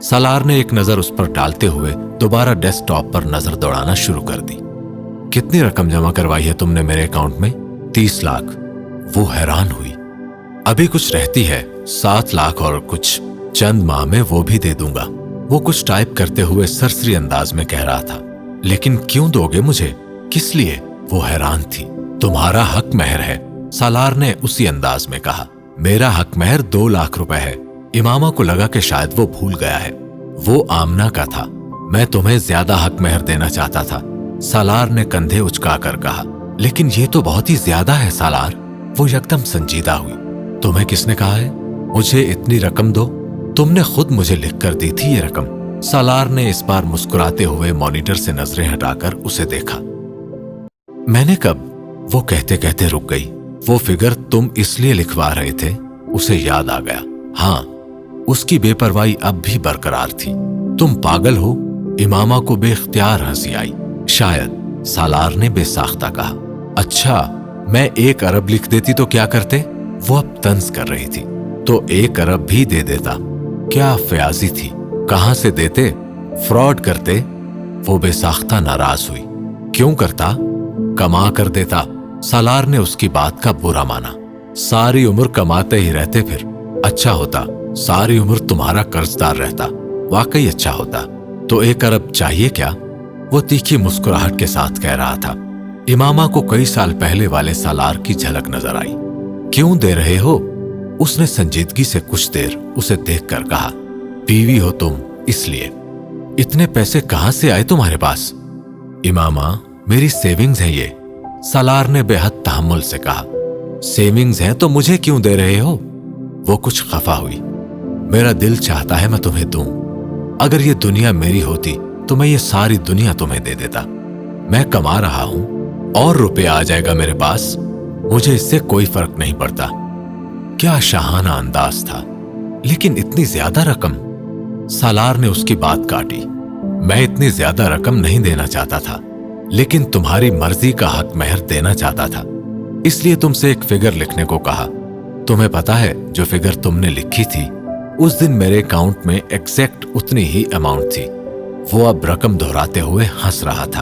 सालार ने एक नजर उस पर डालते हुए दोबारा डेस्कटॉप पर नजर दौड़ाना शुरू कर दी। कितनी रकम जमा करवाई है तुमने मेरे अकाउंट में? 30 लाख। वो हैरान हुई। अभी कुछ रहती है 7 लाख और कुछ, चंद माह में वो भी दे दूंगा। वो कुछ टाइप करते हुए सरसरी अंदाज में कह रहा था। लेकिन क्यों दोगे मुझे? किस लिए? वो हैरान थी। तुम्हारा हक महर है, सालार ने उसी अंदाज में कहा। मेरा हक महर 2 लाख रुपए है। इमामा को लगा कि शायद वो भूल गया है। वो आमना का था। मैं तुम्हें ज्यादा हक महर देना चाहता था, सालार ने कंधे उचकाकर कहा। लेकिन ये तो बहुत ही ज्यादा है सालार। वो एकदम संजीदा हुई। तुम्हें किसने कहा है? मुझे इतनी रकम दो। तुमने खुद मुझे लिख कर दी थी ये रकम। सालार ने इस बार मुस्कुराते हुए मॉनिटर से नजरें हटाकर उसे देखा। मैंने कब? वो कहते कहते रुक गई। वो फिगर तुम इसलिए लिखवा रहे थे? उसे याद आ गया। हाँ, उसकी बेपरवाही अब भी बरकरार थी। तुम पागल हो? इमामा को बेख्तियार हंसी आई। शायद, सालार ने बेसाख्ता कहा। अच्छा, मैं 1 अरब लिख देती तो क्या करते? वो अब तंज कर रही थी। तो 1 अरब भी दे देता। क्या फयाजी थी? कहां से देते? फ्रॉड करते? वो बेसाख्ता नाराज हुई। क्यों करता? कमा कर देता। सालार ने उसकी बात का बुरा माना। सारी उम्र कमाते ही रहते फिर। अच्छा होता, सारी उम्र तुम्हारा कर्जदार रहता। वाकई अच्छा होता। तो 1 अरब चाहिए क्या? वो तीखी मुस्कुराहट के साथ कह रहा था। इमामा को कई साल पहले वाले सालार की झलक नजर आई। क्यों दे रहे हो? उसने संजीदगी से कुछ देर उसे देखकर कहा। बीवी हो तुम, इसलिए। इतने पैसे कहां से आए तुम्हारे पास? इमामा, मेरी सेविंग्स है ये, सालार ने बेहद तहम्मुल से कहा। सेविंग्स हैं तो मुझे क्यों दे रहे हो? वो कुछ खफा हुई। मेरा दिल चाहता है मैं तुम्हें दूं। अगर ये दुनिया मेरी होती तो मैं ये सारी दुनिया तुम्हें दे देता। मैं कमा रहा हूं और रुपया आ जाएगा मेरे पास। मुझे इससे कोई फर्क नहीं पड़ता। क्या शाहाना अंदाज था। लेकिन इतनी ज्यादा रकम? सालार ने उसकी बात काटी। मैं इतनी ज्यादा रकम नहीं देना चाहता था, लेकिन तुम्हारी मर्जी का हक महर देना चाहता था, इसलिए तुमसे एक फिगर लिखने को कहा। तुम्हें पता है, जो फिगर तुमने लिखी थी उस दिन मेरे अकाउंट में एग्जैक्ट उतनी ही अमाउंट थी। वो अब रकम दोहराते हुए हंस रहा था।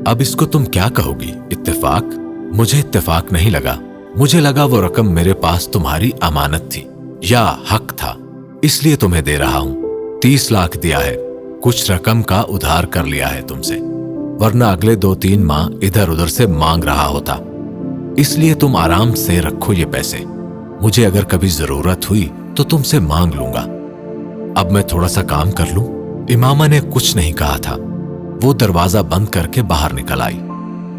अब इसको तुम क्या कहोगी? इत्तेफाक? मुझे इत्तेफाक नहीं लगा। मुझे लगा वो रकम मेरे पास तुम्हारी अमानत थी या हक था, इसलिए तुम्हें दे रहा हूं। 30 लाख दिया है, कुछ रकम का उधार कर लिया है तुमसे, वरना अगले 2-3 माह इधर उधर से मांग रहा होता। इसलिए तुम आराम से रखो ये पैसे। मुझे अगर कभी जरूरत हुई तो तुमसे मांग लूंगा। अब मैं थोड़ा सा काम कर लूं? इमामा ने कुछ नहीं कहा था। वो दरवाजा बंद करके बाहर निकल आई।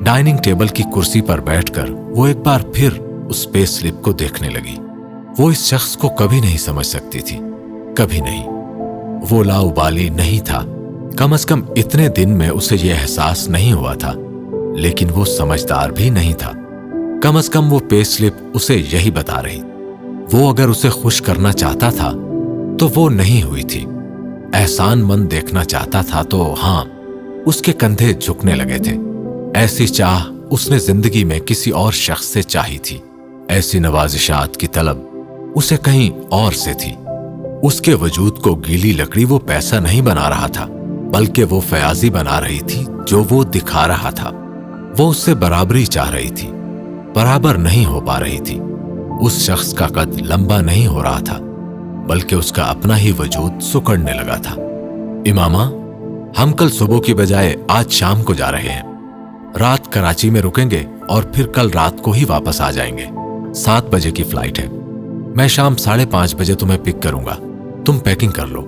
डाइनिंग टेबल की कुर्सी पर बैठकर वो एक बार फिर उस पे स्लिप को देखने लगी। वो इस शख्स को कभी नहीं समझ सकती थी, कभी नहीं। वो लाउबाली नहीं था। कम से कम इतने दिन में उसे यह एहसास नहीं हुआ था। लेकिन वो समझदार भी नहीं था। कम से कम वो पे स्लिप उसे यही बता रही। वो अगर उसे खुश करना चाहता था तो वो नहीं हुई थी। एहसानमंद देखना चाहता था तो हाँ, उसके कंधे झुकने लगे थे। ऐसी चाह उसने जिंदगी में किसी और शख्स से चाही थी। ऐसी नवाजिशात की तलब उसे कहीं और से थी। उसके वजूद को गीली लकड़ी वो पैसा नहीं बना रहा था, बल्कि वो फयाजी बना रही थी जो वो दिखा रहा था। वो उससे बराबरी चाह रही थी, बराबर नहीं हो पा रही थी। उस शख्स का कद लंबा नहीं हो रहा था, बल्कि उसका अपना ही वजूद सुकड़ने लगा था। इमामा, हम कल सुबह की बजाय आज शाम को जा रहे हैं। रात कराची में रुकेंगे और फिर कल रात को ही वापस आ जाएंगे। 7 बजे की फ्लाइट है। मैं शाम 5:30 बजे तुम्हें पिक करूंगा। तुम पैकिंग कर लो।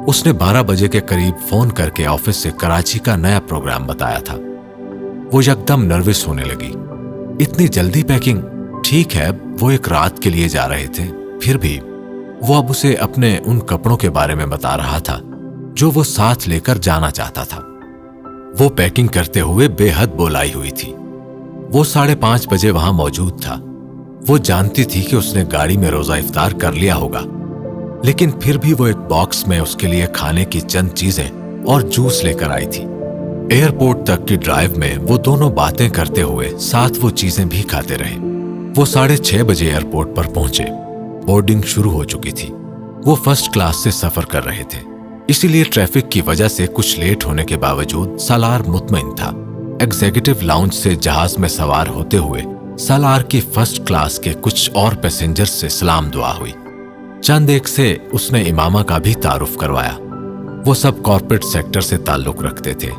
उसने 12 बजे के करीब फोन करके ऑफिस से कराची का नया प्रोग्राम बताया था। वो एकदम नर्वस होने लगी। इतनी जल्दी पैकिंग? ठीक है, वो एक रात के लिए जा रहे थे, फिर भी। वो अब उसे अपने उन कपड़ों के बारे में बता रहा था जो वो साथ लेकर जाना चाहता था। वो पैकिंग करते हुए बेहद बोलाई हुई थी। वो 5:30 बजे वहां मौजूद था। वो जानती थी कि उसने गाड़ी में रोजा इफ्तार कर लिया होगा, लेकिन फिर भी वो एक बॉक्स में उसके लिए खाने की चंद चीजें और जूस लेकर आई थी। एयरपोर्ट तक की ड्राइव में वो दोनों बातें करते हुए साथ वो चीजें भी खाते रहे। वो 6:30 बजे एयरपोर्ट पर पहुंचे। बोर्डिंग शुरू हो चुकी थी। वो फर्स्ट क्लास से सफर कर रहे थे। इसीलिए ट्रैफिक की वजह से कुछ लेट होने के बावजूद सालार मुतमईन था। एग्जीक्यूटिव लाउंज से जहाज में सवार होते हुए सालार की फर्स्ट क्लास के कुछ और पैसेंजर्स से सलाम दुआ हुई। चंद एक से उसने इमामा का भी तारुफ करवाया। वो सब कॉर्पोरेट सेक्टर से ताल्लुक रखते थे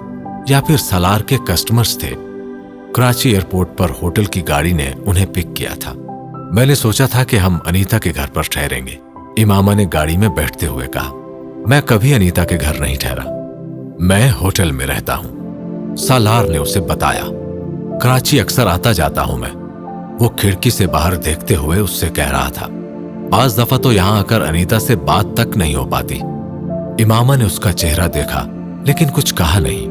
या फिर सालार के कस्टमर्स थे। कराची एयरपोर्ट पर होटल की गाड़ी ने उन्हें पिक किया था। मैंने सोचा था कि हम अनीता के घर पर ठहरेंगे। इमामा ने गाड़ी में बैठते हुए कहा, मैं कभी अनीता के घर नहीं ठहरा, मैं होटल में रहता हूं। सालार ने उसे बताया, कराची अक्सर आता जाता हूं मैं। वो खिड़की से बाहर देखते हुए उससे कह रहा था, 5 दफा तो यहां आकर अनीता से बात तक नहीं हो पाती। इमामा ने उसका चेहरा देखा लेकिन कुछ कहा नहीं।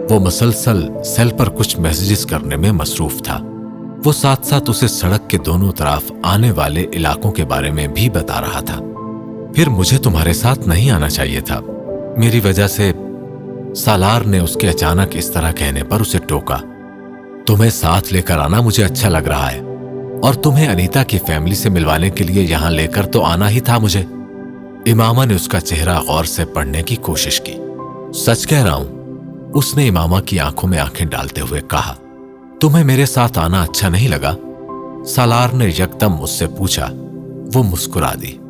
वो मसलसल सेल पर कुछ मैसेजेस करने में मसरूफ था। वो साथ साथ उसे सड़क के दोनों तरफ आने वाले इलाकों के बारे में भी बता रहा था। फिर मुझे तुम्हारे साथ नहीं आना चाहिए था, मेरी वजह से। सालार ने उसके अचानक इस तरह कहने पर उसे टोका। तुम्हें साथ लेकर आना मुझे अच्छा लग रहा है और तुम्हें अनीता की फैमिली से मिलवाने के लिए यहां लेकर तो आना ही था मुझे। इमामा ने उसका चेहरा गौर से पढ़ने की कोशिश की। सच कह रहा हूं, उसने इमामा की आंखों में आंखें डालते हुए कहा। तुम्हें मेरे साथ आना अच्छा नहीं लगा? सालार ने यकदम मुझसे पूछा। वो मुस्कुरा दी।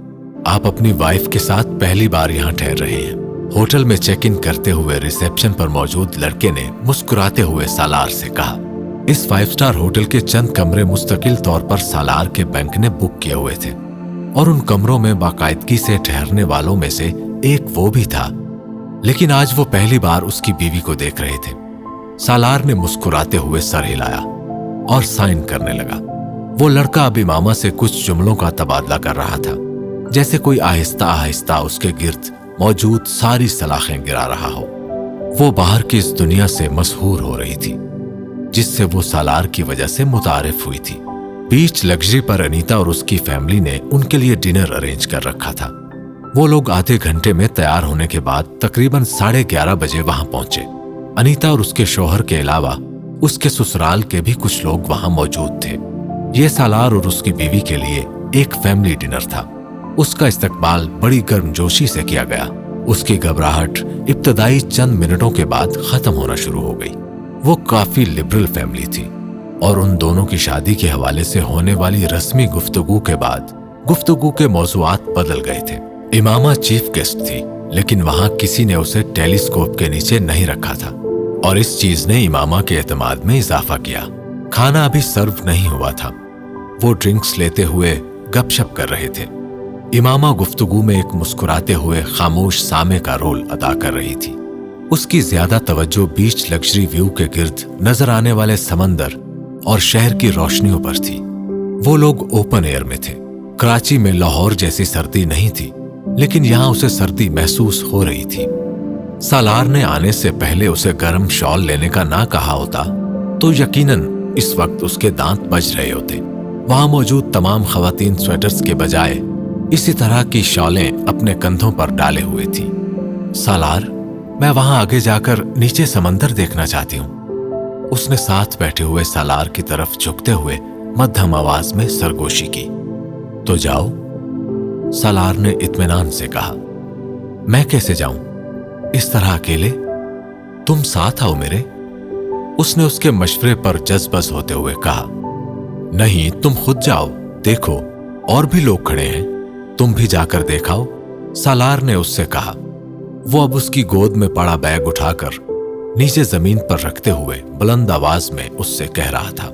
आप अपनी वाइफ के साथ पहली बार यहां ठहर रहे हैं। होटल में चेक इन करते हुए रिसेप्शन पर मौजूद लड़के ने मुस्कुराते हुए सालार से कहा। इस 5 स्टार होटल के चंद कमरे मुस्तकिल तौर पर सालार के बैंक ने बुक किए हुए थे और उन कमरों में बाकायदगी से ठहरने वालों में से एक वो भी था। लेकिन आज वो पहली बार उसकी बीवी को देख रहे थे। सालार ने मुस्कुराते हुए सर हिलाया और साइन करने लगा। वो लड़का अब इमामा से कुछ जुमलों का तबादला कर रहा था, जैसे कोई आहिस्ता आहिस्ता उसके गिर्द मौजूद सारी सलाखें गिरा रहा हो। वो बाहर की इस दुनिया से मशहूर हो रही थी, जिससे वो सालार की वजह से मुतारिफ हुई थी। बीच लग्जरी पर अनीता और उसकी फैमिली ने उनके लिए डिनर अरेंज कर रखा था। वो लोग आधे घंटे में तैयार होने के बाद तकरीबन 11:30 बजे वहां पहुंचे। अनीता और उसके शौहर के अलावा उसके ससुराल के भी कुछ लोग वहां मौजूद थे। ये सालार और उसकी बीवी के लिए एक फैमिली डिनर था। उसका इस्तकबाल बड़ी गर्मजोशी से किया गया। उसकी घबराहट इब्तदाई चंद मिनटों के बाद खत्म होना शुरू हो गई। वो काफी लिबरल फैमिली थी और उन दोनों की शादी के हवाले से होने वाली रस्मी गुफ्तगू के बाद गुफ्तगू के मौज़ूआत बदल गए थे। इमामा चीफ गेस्ट थी, लेकिन वहां किसी ने उसे टेलीस्कोप के नीचे नहीं रखा था और इस चीज ने इमामा के एतमाद में इजाफा किया। खाना अभी सर्व नहीं हुआ था। वो ड्रिंक्स लेते हुए गपशप कर रहे थे। इमामा गुफ्तगू में एक मुस्कुराते हुए खामोश सामे का रोल अदा कर रही थी। उसकी ज्यादा तवज्जो बीच लग्जरी व्यू के गिर्द नजर आने वाले समंदर और शहर की रोशनियों पर थी। वो लोग ओपन एयर में थे। कराची में लाहौर जैसी सर्दी नहीं थी, लेकिन यहां उसे सर्दी महसूस हो रही थी। सालार ने आने से पहले उसे गर्म शॉल लेने का ना कहा होता तो यकीनन इस वक्त उसके दांत बज रहे होते। वहां मौजूद तमाम खवातीन स्वेटर्स के बजाय इसी तरह की शॉलें अपने कंधों पर डाले हुए थी। सालार, मैं वहां आगे जाकर नीचे समंदर देखना चाहती हूं। उसने साथ बैठे हुए सालार की तरफ झुकते हुए मध्यम आवाज में सरगोशी की। तो जाओ, सालार ने इत्मीनान से कहा। मैं कैसे जाऊं इस तरह अकेले? तुम साथ आओ मेरे। उसने उसके मशवरे पर जज्बस होते हुए कहा। नहीं, तुम खुद जाओ, देखो और भी लोग खड़े हैं, तुम भी जाकर देखाओ, सालार ने उससे कहा। वो अब उसकी गोद में पड़ा बैग उठाकर नीचे जमीन पर रखते हुए बुलंद आवाज में उससे कह रहा था।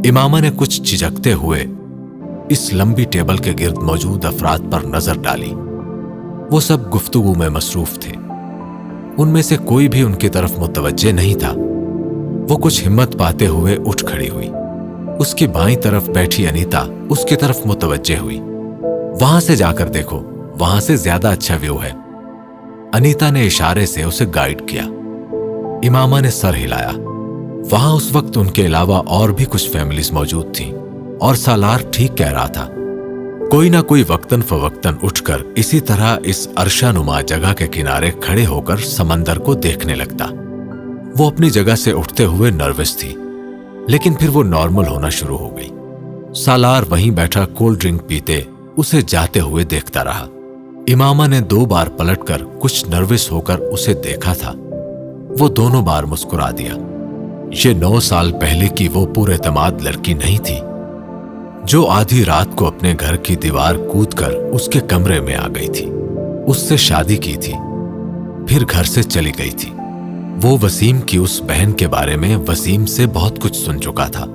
इमामा ने कुछ झिझकते हुए इस लंबी टेबल के गिर्द मौजूद अफराद पर नजर डाली। वो सब गुफ्तगू में मसरूफ थे। उनमें से कोई भी उनकी तरफ मुतवज्जे नहीं था। वो कुछ हिम्मत पाते हुए उठ खड़ी हुई। उसकी बाईं तरफ बैठी अनीता उसकी तरफ मुतवज्जे हुई। वहां से जाकर देखो, वहां से ज्यादा अच्छा व्यू है। अनीता ने इशारे से उसे गाइड किया। इमामा ने सर हिलाया। वहां उस वक्त उनके अलावा और भी कुछ फैमिलीज मौजूद थीं और सालार ठीक कह रहा था। कोई ना कोई वक्तन फवक्तन उठकर इसी तरह इस अरशानुमा जगह के किनारे खड़े होकर समंदर को देखने लगता। वो अपनी जगह से उठते हुए नर्वस थी, लेकिन फिर वो नॉर्मल होना शुरू हो गई। सालार वहीं बैठा कोल्ड ड्रिंक पीते उसे जाते हुए देखता रहा। इमामा ने 2 बार पलटकर कुछ नर्वस होकर उसे देखा था। वो दोनों बार मुस्कुरा दिया। ये 9 साल पहले की वो पुरएतमाद लड़की नहीं थी जो आधी रात को अपने घर की दीवार कूदकर उसके कमरे में आ गई थी। उससे शादी की थी, फिर घर से चली गई थी। वो वसीम की उस बहन के बारे में वसीम से बहुत कुछ सुन चुका था,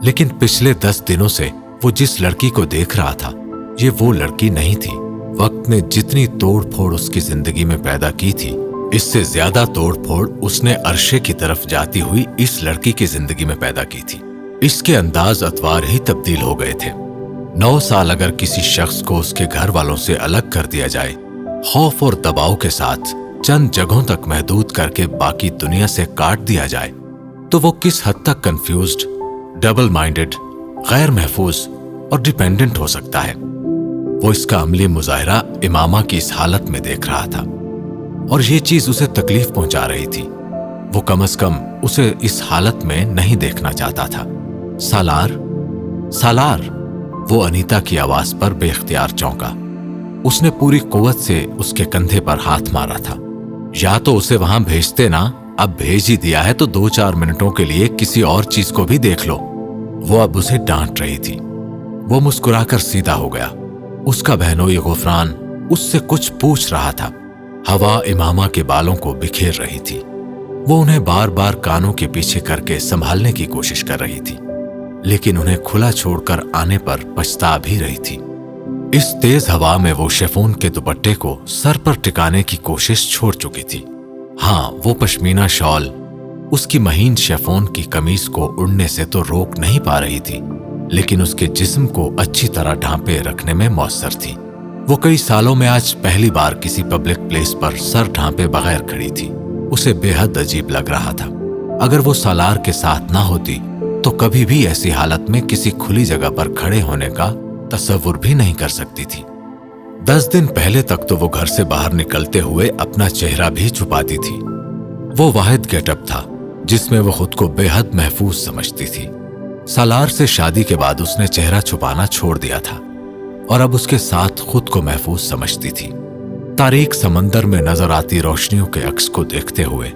लेकिन पिछले 10 दिनों से वो जिस लड़की को देख रहा था, ये वो लड़की नहीं थी। वक्त ने जितनी तोड़ फोड़ उसकी जिंदगी में पैदा की थी, इससे ज्यादा तोड़ फोड़ उसने अरशे की तरफ जाती हुई इस लड़की की जिंदगी में पैदा की थी। इसके अंदाज अतवार ही तब्दील हो गए थे। 9 साल अगर किसी शख्स को उसके घर वालों से अलग कर दिया जाए, खौफ और दबाव के साथ चंद जगहों तक महदूद करके बाकी दुनिया से काट दिया जाए, तो वो किस हद तक कंफ्यूज्ड, डबल माइंडेड, गैर महफूज और डिपेंडेंट हो सकता है। वो इसका अमली मुजाहिरा इमामा की इस हालत में देख रहा था और ये चीज उसे तकलीफ पहुंचा रही थी। वो कम से कम उसे इस हालत में नहीं देखना चाहता था। सालार, सालार, वो अनीता की आवाज पर बेख्तियार चौंका। उसने पूरी कुव्वत से उसके कंधे पर हाथ मारा था। या तो उसे वहां भेजते ना, अब भेज ही दिया है तो 2-4 मिनटों के लिए किसी और चीज को भी देख लो। वो अब उसे डांट रही थी। वो मुस्कुराकर सीधा हो गया। उसका बहनोई गुफरान उससे कुछ पूछ रहा था। हवा इमामा के बालों को बिखेर रही थी। वो उन्हें बार बार कानों के पीछे करके संभालने की कोशिश कर रही थी, लेकिन उन्हें खुला छोड़कर आने पर पछता भी रही थी। इस तेज हवा में वो शिफॉन के दुपट्टे को सर पर टिकाने की कोशिश छोड़ चुकी थी। हाँ, वो पश्मीना शॉल उसकी महीन शिफॉन की कमीज को उड़ने से तो रोक नहीं पा रही थी, लेकिन उसके जिस्म को अच्छी तरह ढांपे रखने में मौसर थी। वो कई सालों में आज पहली बार किसी पब्लिक प्लेस पर सर ढांपे बगैर खड़ी थी। उसे बेहद अजीब लग रहा था। अगर वो सालार के साथ ना होती तो कभी भी ऐसी हालत में किसी खुली जगह पर खड़े होने का तसव्वुर भी नहीं कर सकती थी। 10 दिन पहले तक तो वो घर से बाहर निकलते हुए अपना चेहरा भी छुपाती थी। वो वाहिद गेटअप था जिसमें वो खुद को बेहद महफूज समझती थी। सालार से शादी के बाद उसने चेहरा छुपाना छोड़ दिया था और अब उसके साथ खुद को महफूज समझती थी। तारीक समंदर में नजर आती रोशनियों के अक्स को देखते हुए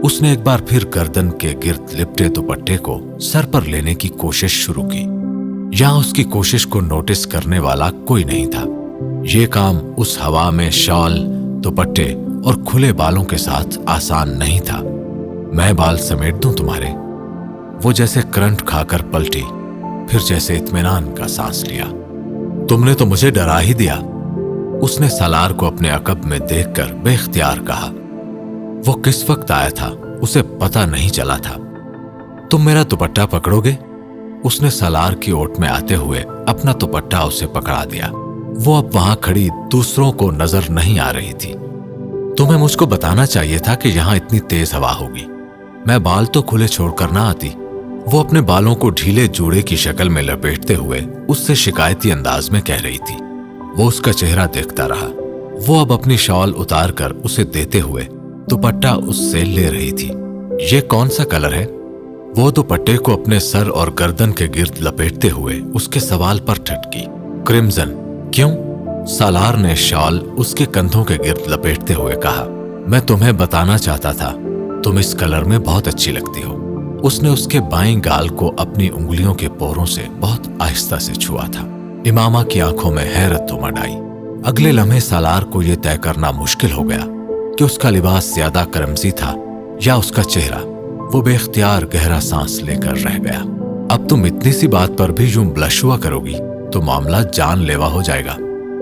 उसने एक बार फिर गर्दन के गिर्द लिपटे दुपट्टे को सर पर लेने की कोशिश शुरू की। यहां उसकी कोशिश को नोटिस करने वाला कोई नहीं था। ये काम उस हवा में शॉल, दुपट्टे और खुले बालों के साथ आसान नहीं था। मैं बाल समेट दूं तुम्हारे? वो जैसे करंट खाकर पलटी, फिर जैसे इत्मीनान का सांस लिया। तुमने तो मुझे डरा ही दिया, उसने सालार को अपने अकब में देखकर बेख्तियार कहा। वो किस वक्त आया था उसे पता नहीं चला था। तुम मेरा दुपट्टा पकड़ोगे? उसने सालार की ओट में आते हुए अपना दुपट्टा उसे पकड़ा दिया। वो अब वहां खड़ी दूसरों को नजर नहीं आ रही थी। तुम्हें मुझको बताना चाहिए था कि यहां इतनी तेज हवा होगी। मैं बाल तो खुले छोड़कर ना आती। वो अपने बालों को ढीले जूड़े की शक्ल में लपेटते हुए उससे शिकायती अंदाज में कह रही थी। वो उसका चेहरा देखता रहा। वो अब अपनी शॉल उतार कर उसे देते हुए दुपट्टा उससे ले रही थी। ये कौन सा कलर है? वो दुपट्टे को अपने सर और गर्दन के गिर्द लपेटते हुए उसके सवाल पर ठटकी। क्रिम्सन। क्यों? सालार ने शॉल उसके कंधों के गिर्द लपेटते हुए कहा। मैं तुम्हें बताना चाहता था, तुम इस कलर में बहुत अच्छी लगती हो। उसने उसके बाएं गाल को अपनी उंगलियों के पोरों से बहुत आहिस्ता से छुआ था। इमामा की आंखों में हैरत उमड़ आई। अगले लम्हे सालार को यह तय करना मुश्किल हो गया कि उसका लिबास ज्यादा करमसी था या उसका चेहरा। वो बेख्तियार गहरा सांस लेकर रह गया। अब तुम इतनी सी बात पर भी यूं ब्लश हुआ करोगी तो मामला जानलेवा हो जाएगा।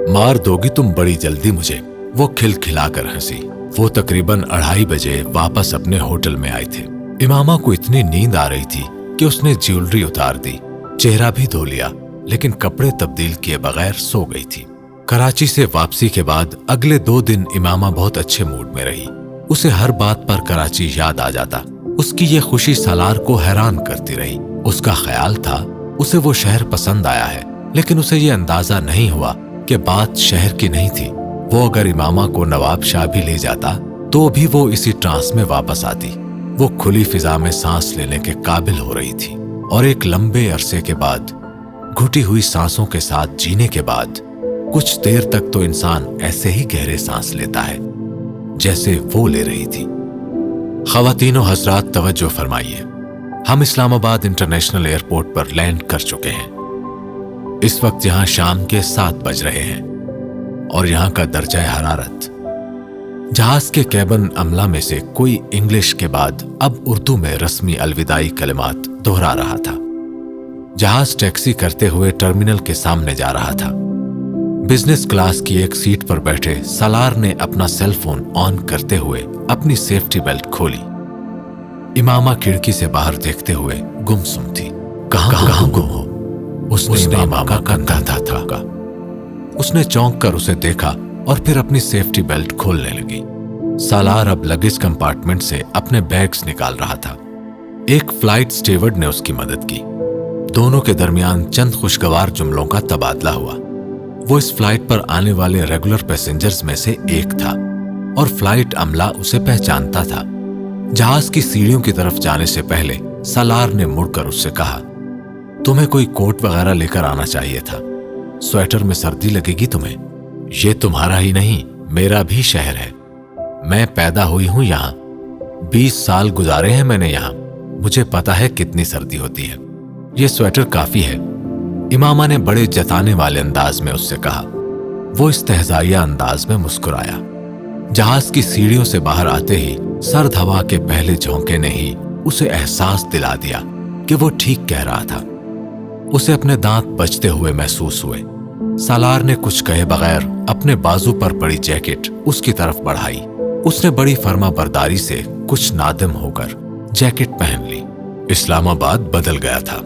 मार दोगी तुम बड़ी जल्दी मुझे। वो खिलखिलाकर हंसी। वो तकरीबन 2:30 बजे वापस अपने होटल में आए थे। इमामा को इतनी नींद आ रही थी कि उसने ज्वेलरी उतार दी, चेहरा भी धो लिया, लेकिन कपड़े तब्दील किए बगैर सो गई थी। कराची से वापसी के बाद अगले 2 दिन इमामा बहुत अच्छे मूड में रही। उसे हर बात पर कराची याद आ जाता। उसकी ये खुशी सालार को हैरान करती रही। उसका ख्याल था उसे वो शहर पसंद आया है, लेकिन उसे ये अंदाजा नहीं हुआ कि बात शहर की नहीं थी। वो अगर इमामा को नवाब शाह भी ले जाता तो भी वो इसी ट्रांस में वापस आती। वो खुली फिजा में सांस लेने के काबिल हो रही थी और एक लंबे अरसे के बाद, घुटी हुई सांसों के साथ जीने के बाद, कुछ देर तक तो इंसान ऐसे ही गहरे सांस लेता है जैसे वो ले रही थी। ख़वातीन व हज़रात, तवज्जो फरमाइए। हम इस्लामाबाद इंटरनेशनल एयरपोर्ट पर लैंड कर चुके हैं। इस वक्त यहां शाम के 7 बज रहे हैं और यहां का दर्जा हरारत। जहाज के कैबिन अमला में से कोई इंग्लिश के बाद अब उर्दू में रस्मी अलविदाई कलिमात दोहरा रहा था। जहाज टैक्सी करते हुए टर्मिनल के सामने जा रहा था। बिजनेस क्लास की एक सीट पर बैठे सालार ने अपना सेल फोन ऑन करते हुए अपनी सेफ्टी बेल्ट खोली। इमामा खिड़की से बाहर देखते हुए गुमसुम थी। कहां गुम हो? उसने इमामा का कंधा था। उसने चौंक कर उसे देखा और फिर अपनी सेफ्टी बेल्ट खोलने लगी। सालार अब लगेज कंपार्टमेंट से अपने बैग्स निकाल रहा था। एक फ्लाइट स्टीवर्ड ने उसकी मदद की। दोनों के दरमियान चंद खुशगवार जुमलों का तबादला हुआ। वो इस फ्लाइट पर आने वाले रेगुलर पैसेंजर्स में से एक था और फ्लाइट अमला उसे पहचानता था। जहाज की सीढ़ियों की तरफ जाने से पहले सालार ने मुड़कर उससे कहा, तुम्हें कोई कोट वगैरह लेकर आना चाहिए था। स्वेटर में सर्दी लगेगी तुम्हें। ये तुम्हारा ही नहीं, मेरा भी शहर है। मैं पैदा हुई हूं यहां। 20 साल गुजारे हैं मैंने यहां। मुझे पता है कितनी सर्दी होती है। ये स्वेटर काफी है। इमामा ने बड़े जताने वाले अंदाज में उससे कहा। वो इस्तेहज़ाइया अंदाज में मुस्कुराया। जहाज की सीढ़ियों से बाहर आते ही सर्द हवा के पहले झोंके ने ही उसे एहसास दिला दिया कि वो ठीक कह रहा था। उसे अपने दांत बचते हुए महसूस हुए। सालार ने कुछ कहे बगैर अपने बाजू पर पड़ी जैकेट उसकी तरफ बढ़ाई। उसने बड़ी फर्माबरदारी से कुछ नादिम होकर जैकेट पहन ली। इस्लामाबाद बदल गया था।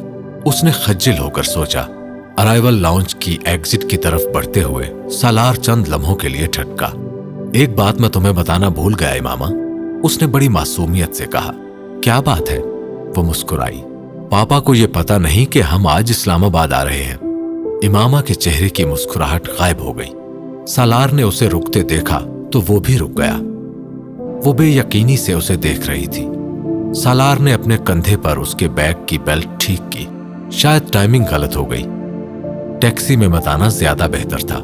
उसने खज्जिल होकर सोचा। अराइवल लाउंज की एग्जिट की तरफ बढ़ते हुए सालार चंद लम्हों के लिए ठटका। एक बात मैं तुम्हें बताना भूल गया इमामा, उसने बड़ी मासूमियत से कहा। क्या बात है? वो मुस्कुराई। पापा को यह पता नहीं कि हम आज इस्लामाबाद आ रहे हैं। इमामा के चेहरे की मुस्कुराहट गायब हो गई। सालार ने उसे रुकते देखा तो वो भी रुक गया। वो बेयकीनी से उसे देख रही थी। सालार ने अपने कंधे पर उसके बैग की बेल्ट ठीक की। शायद टाइमिंग गलत हो गई। टैक्सी में मत आना ज्यादा बेहतर था।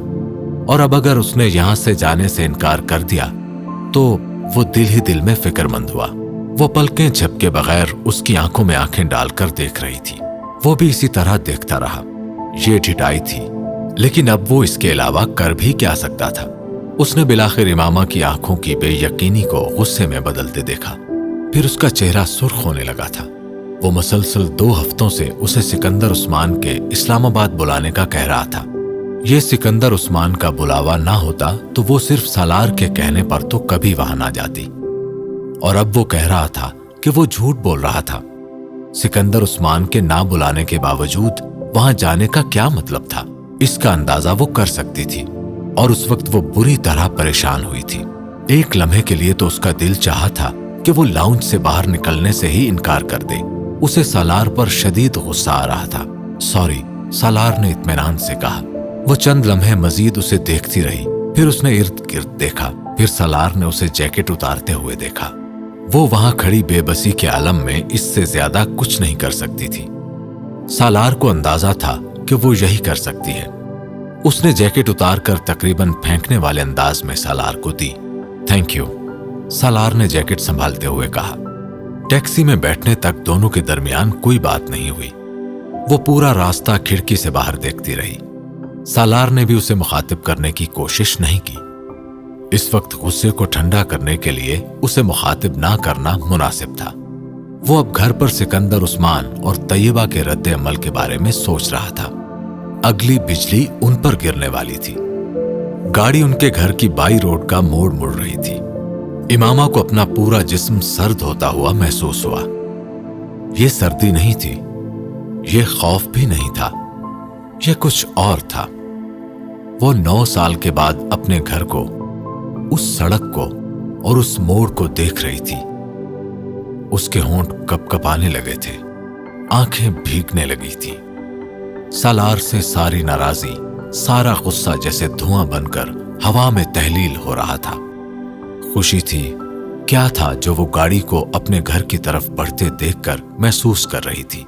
और अब अगर उसने यहां से जाने से इनकार कर दिया तो वो दिल ही दिल में फिक्रमंद हुआ। वो पलकें झपके बगैर उसकी आंखों में आंखें डालकर देख रही थी। वो भी इसी तरह देखता रहा। ये ढिठाई थी, लेकिन अब वो इसके अलावा कर भी क्या सकता था। उसने बिलाखिर इमामा की आंखों की बेयकीनी को गुस्से में बदलते देखा। फिर उसका चेहरा सुर्ख होने लगा था। वो मुसलसल 2 हफ्तों से उसे सिकंदर उस्मान के इस्लामाबाद बुलाने का कह रहा था। ये सिकंदर उस्मान का बुलावा ना होता तो वो सिर्फ सालार के कहने पर तो कभी वहां ना जाती। और अब वो कह रहा था कि वो झूठ बोल रहा था। सिकंदर उस्मान के ना बुलाने के बावजूद वहां जाने का क्या मतलब था, इसका अंदाजा वो कर सकती थी। और उस वक्त वो बुरी तरह परेशान हुई थी। एक लम्हे के लिए तो उसका दिल चाहा था कि वो लाउंज से बाहर निकलने से ही इनकार कर दे। उसे सालार पर शदीद गुस्सा आ रहा था। सॉरी, सालार ने इत्मीनान से कहा। वो चंद लम्हे मजीद उसे देखती रही। फिर उसने इर्द गिर्द देखा। फिर सालार ने उसे जैकेट उतारते हुए देखा। वो वहां खड़ी बेबसी के आलम में इससे ज्यादा कुछ नहीं कर सकती थी। सालार को अंदाजा था कि वो यही कर सकती है। उसने जैकेट उतारकर तकरीबन फेंकने वाले अंदाज में सालार को दी। थैंक यू, सालार ने जैकेट संभालते हुए कहा। टैक्सी में बैठने तक दोनों के दरमियान कोई बात नहीं हुई। वो पूरा रास्ता खिड़की से बाहर देखती रही। सालार ने भी उसे मुखातिब करने की कोशिश नहीं की। इस वक्त गुस्से को ठंडा करने के लिए उसे मुखातिब ना करना मुनासिब था। वो अब घर पर सिकंदर उस्मान और तैयबा के रद्द अमल के बारे में सोच रहा था। अगली बिजली उन पर गिरने वाली थी। गाड़ी उनके घर की बाई रोड का मोड़ मुड़ रही थी। इमामा को अपना पूरा जिस्म सर्द होता हुआ महसूस हुआ। यह सर्दी नहीं थी, यह खौफ भी नहीं था, यह कुछ और था। वो 9 साल के बाद अपने घर को, उस सड़क को और उस मोड़ को देख रही थी। उसके होंठ कपकपाने लगे थे, आंखें भीगने लगी थी। सालार से सारी नाराजगी, सारा गुस्सा जैसे धुआं बनकर हवा में तहलील हो रहा था। खुशी थी, क्या था जो वो गाड़ी को अपने घर की तरफ बढ़ते देखकर महसूस कर रही थी।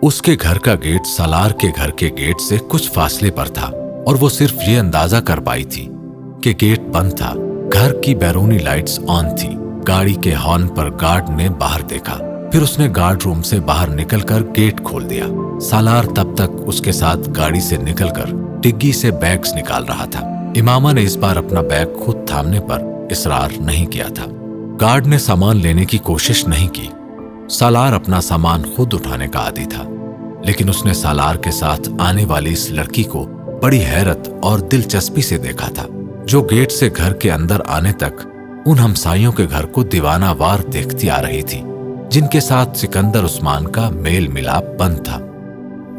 उसके घर का गेट सालार के घर के गेट से कुछ फासले पर था। और वो सिर्फ ये अंदाजा कर पाई थी कि गेट बंद था। घर की बैरूनी लाइट्स ऑन थी। गाड़ी के हॉर्न पर गार्ड ने बाहर देखा, फिर उसने गार्ड रूम से बाहर निकलकर गेट खोल दिया। सालार तब तक उसके साथ गाड़ी से निकलकर डिग्गी से बैग्स निकाल रहा था। इमामा ने इस बार अपना बैग खुद थामने पर इसरार नहीं किया था। गार्ड ने सामान लेने की कोशिश नहीं की। सालार अपना सामान खुद उठाने का आदी था, लेकिन उसने सालार के साथ आने वाली इस लड़की को बड़ी हैरत और दिलचस्पी से देखा था, जो गेट से घर के अंदर आने तक उन हमसाइयों के घर को दीवानावार देखती आ रही थी, जिनके साथ सिकंदर उस्मान का मेल मिलाप बंद था।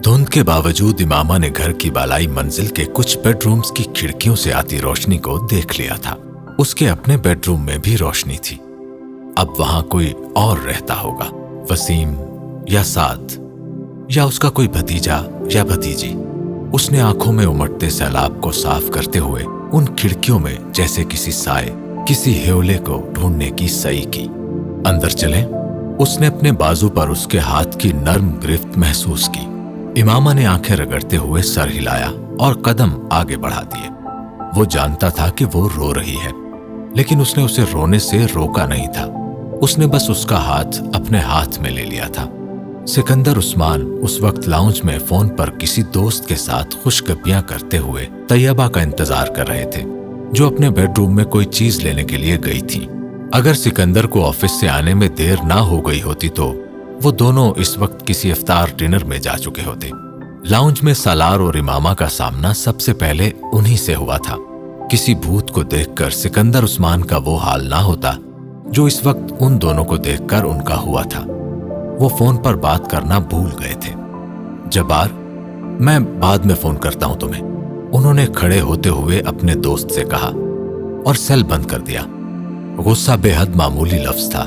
धुंध के बावजूद इमामा ने घर की बालाई मंजिल के कुछ बेडरूम्स की खिड़कियों से आती रोशनी को देख लिया था। उसके अपने बेडरूम में भी रोशनी थी। अब वहां कोई और रहता होगा, वसीम या साद या उसका कोई भतीजा या भतीजी। उसने आंखों में उमड़ते सैलाब को साफ करते हुए उन खिड़कियों में जैसे किसी साए, किसी हेवले को ढूंढने की सही की। अंदर चलें? उसने अपने बाजू पर उसके हाथ की नर्म गिरफ्त महसूस की। इमामा ने आंखें रगड़ते हुए सर हिलाया और कदम आगे बढ़ा दिए। वो जानता था कि वो रो रही है, लेकिन उसने उसे रोने से रोका नहीं था। उसने बस उसका हाथ अपने हाथ में ले लिया था। सिकंदर उस्मान उस वक्त लाउंज में फोन पर किसी दोस्त के साथ खुशगपियां करते हुए तैयबा का इंतजार कर रहे थे, जो अपने बेडरूम में कोई चीज लेने के लिए गई थी। अगर सिकंदर को ऑफिस से आने में देर ना हो गई होती तो वो दोनों इस वक्त किसी इफ्तार डिनर में जा चुके होते। लाउंज में सालार और इमामा का सामना सबसे पहले उन्हीं से हुआ था। किसी भूत को देखकर सिकंदर उस्मान का वो हाल ना होता जो इस वक्त उन दोनों को देखकर उनका हुआ था। वो फोन पर बात करना भूल गए थे। जब्बार, मैं बाद में फोन करता हूं तुम्हें, उन्होंने खड़े होते हुए अपने दोस्त से कहा और सेल बंद कर दिया। गुस्सा बेहद मामूली लफ्ज था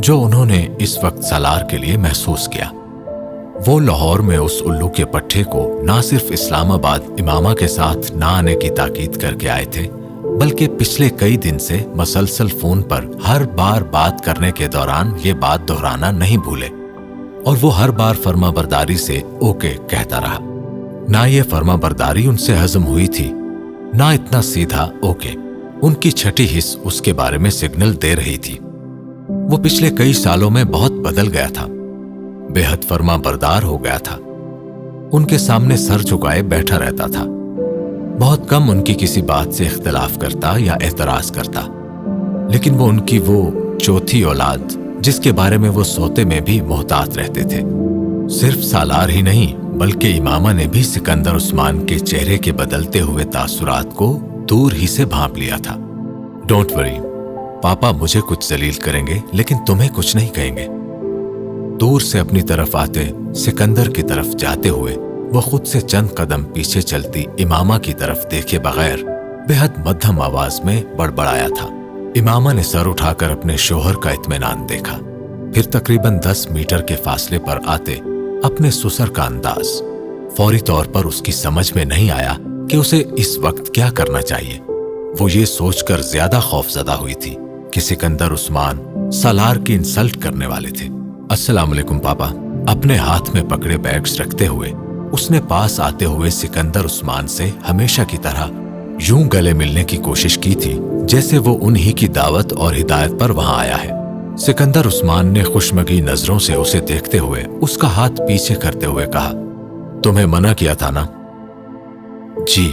जो उन्होंने इस वक्त सालार के लिए महसूस किया। वो लाहौर में उस उल्लू के पट्टे को ना सिर्फ इस्लामाबाद इमामा के साथ ना आने की ताकीद करके आए थे, बल्कि पिछले कई दिन से मसलसल फोन पर हर बार बात करने के दौरान ये बात दोहराना नहीं भूले, और वो हर बार फर्माबरदारी से ओके कहता रहा। ना ये फर्माबरदारी उनसे हजम हुई थी, ना इतना सीधा ओके। उनकी छठी हिस्स उसके बारे में सिग्नल दे रही थी। वो पिछले कई सालों में बहुत बदल गया था, बेहद फर्माबरदार हो गया था। उनके सामने सर झुकाए बैठा रहता था, बहुत कम उनकी किसी बात से इख्तिलाफ करता या एतराज करता। लेकिन वो उनकी वो चौथी औलाद, जिसके बारे में वो सोते में भी मोहतात रहते थे। सिर्फ सालार ही नहीं, बल्कि इमामा ने भी सिकंदर उस्मान के चेहरे के बदलते हुए तासुरात को दूर ही से भांप लिया था। डोंट वरी, पापा मुझे कुछ जलील करेंगे लेकिन तुम्हें कुछ नहीं कहेंगे। दूर से अपनी तरफ आते सिकंदर की तरफ जाते हुए वो खुद से चंद कदम पीछे चलती इमामा की तरफ देखे बगैर बेहद मध्यम आवाज में बड़बड़ाया था। इमामा ने सर उठाकर अपने शोहर का इत्मीनान देखा, फिर तकरीबन 10 मीटर के फासले पर आते अपने ससुर का अंदाज। फौरी तौर पर उसकी समझ में नहीं आया कि उसे इस वक्त क्या करना चाहिए। वो ये सोचकर ज्यादा खौफजदा हुई थी कि सिकंदर उस्मान सालार की इंसल्ट करने वाले थे। अस्सलाम वालेकुम पापा, अपने हाथ में पकड़े बैग्स रखते हुए उसने पास आते हुए सिकंदर उस्मान से हमेशा की तरह यूं गले मिलने की कोशिश की थी जैसे वो उन्हीं की दावत और हिदायत पर वहां आया है। सिकंदर उस्मान ने खुशमगी नजरों से उसे देखते हुए उसका हाथ पीछे करते हुए कहा, तुम्हें मना किया था ना? जी,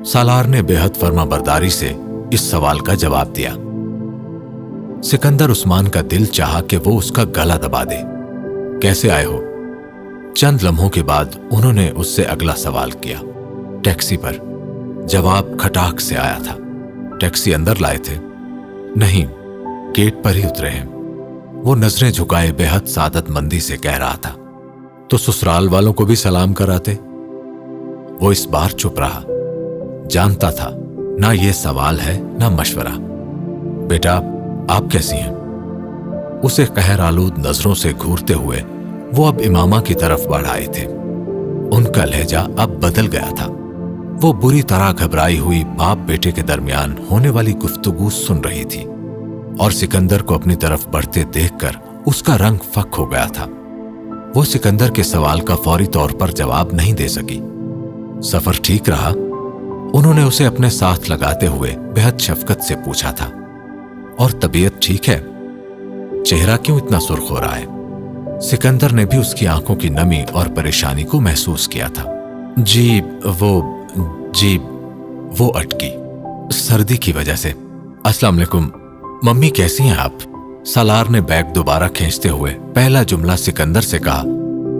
सालार ने बेहद फर्माबरदारी से इस सवाल का जवाब दिया। सिकंदर उस्मान का दिल चाहा कि वो उसका गला दबा दे। कैसे आए हो? चंद लम्हों के बाद उन्होंने उससे अगला सवाल किया। टैक्सी पर। जवाब खटाक से आया था। टैक्सी अंदर लाए थे? नहीं, गेट पर ही उतरे हैं। वो नजरें झुकाए बेहद सादतमंदी से कह रहा था। तो ससुराल वालों को भी सलाम कराते? वो इस बार चुप रहा। जानता था ना ये सवाल है ना मशवरा। बेटा, आप कैसी हैं? उसे कहर आलूद नजरों से घूरते हुए वो अब इमामा की तरफ बढ़ आए थे। उनका लहजा अब बदल गया था। वो बुरी तरह घबराई हुई बाप बेटे के दरमियान होने वाली गुफ्तगू सुन रही थी, और सिकंदर को अपनी तरफ बढ़ते देखकर उसका रंग फक हो गया था। वो सिकंदर के सवाल का फौरी तौर पर जवाब नहीं दे सकी। सफर ठीक रहा? उन्होंने उसे अपने साथ लगाते हुए बेहद शफकत से पूछा था। और तबीयत ठीक है? चेहरा क्यों इतना सुर्ख हो रहा है? सिकंदर ने भी उसकी आंखों की नमी और परेशानी को महसूस किया था। जी वो अटकी। सर्दी की वजह से। अस्सलाम वालेकुम, मम्मी कैसी हैं आप? सालार ने बैग दोबारा खींचते हुए पहला जुमला सिकंदर से कहा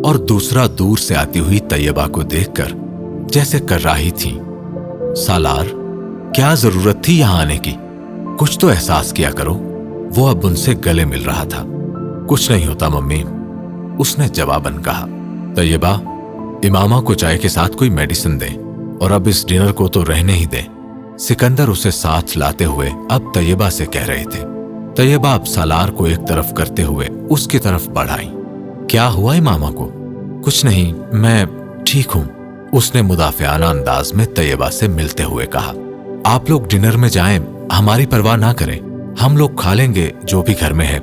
और दूसरा दूर से आती हुई तैयबा को देखकर जैसे कर्राही थी। सालार, क्या जरूरत थी यहां आने की? कुछ तो एहसास किया करो। वो अब उनसे गले मिल रहा था। कुछ नहीं होता मम्मी, उसने जवाबन कहा। तैयबा, इमामा को चाय के साथ कोई मेडिसिन दे और अब इस डिनर को तो रहने ही दे। सिकंदर उसे साथ लाते हुए अब तैयबा से कह रहे थे। तैयबा अब सालार को एक तरफ करते हुए उसकी तरफ बढ़ाई। क्या हुआ इमामा को? कुछ नहीं, मैं ठीक हूं, उसने मुदाफियाना अंदाज में तैयबा से मिलते हुए कहा। आप लोग डिनर में जाएं, हमारी परवाह ना करें, हम लोग खा लेंगे जो भी घर में है,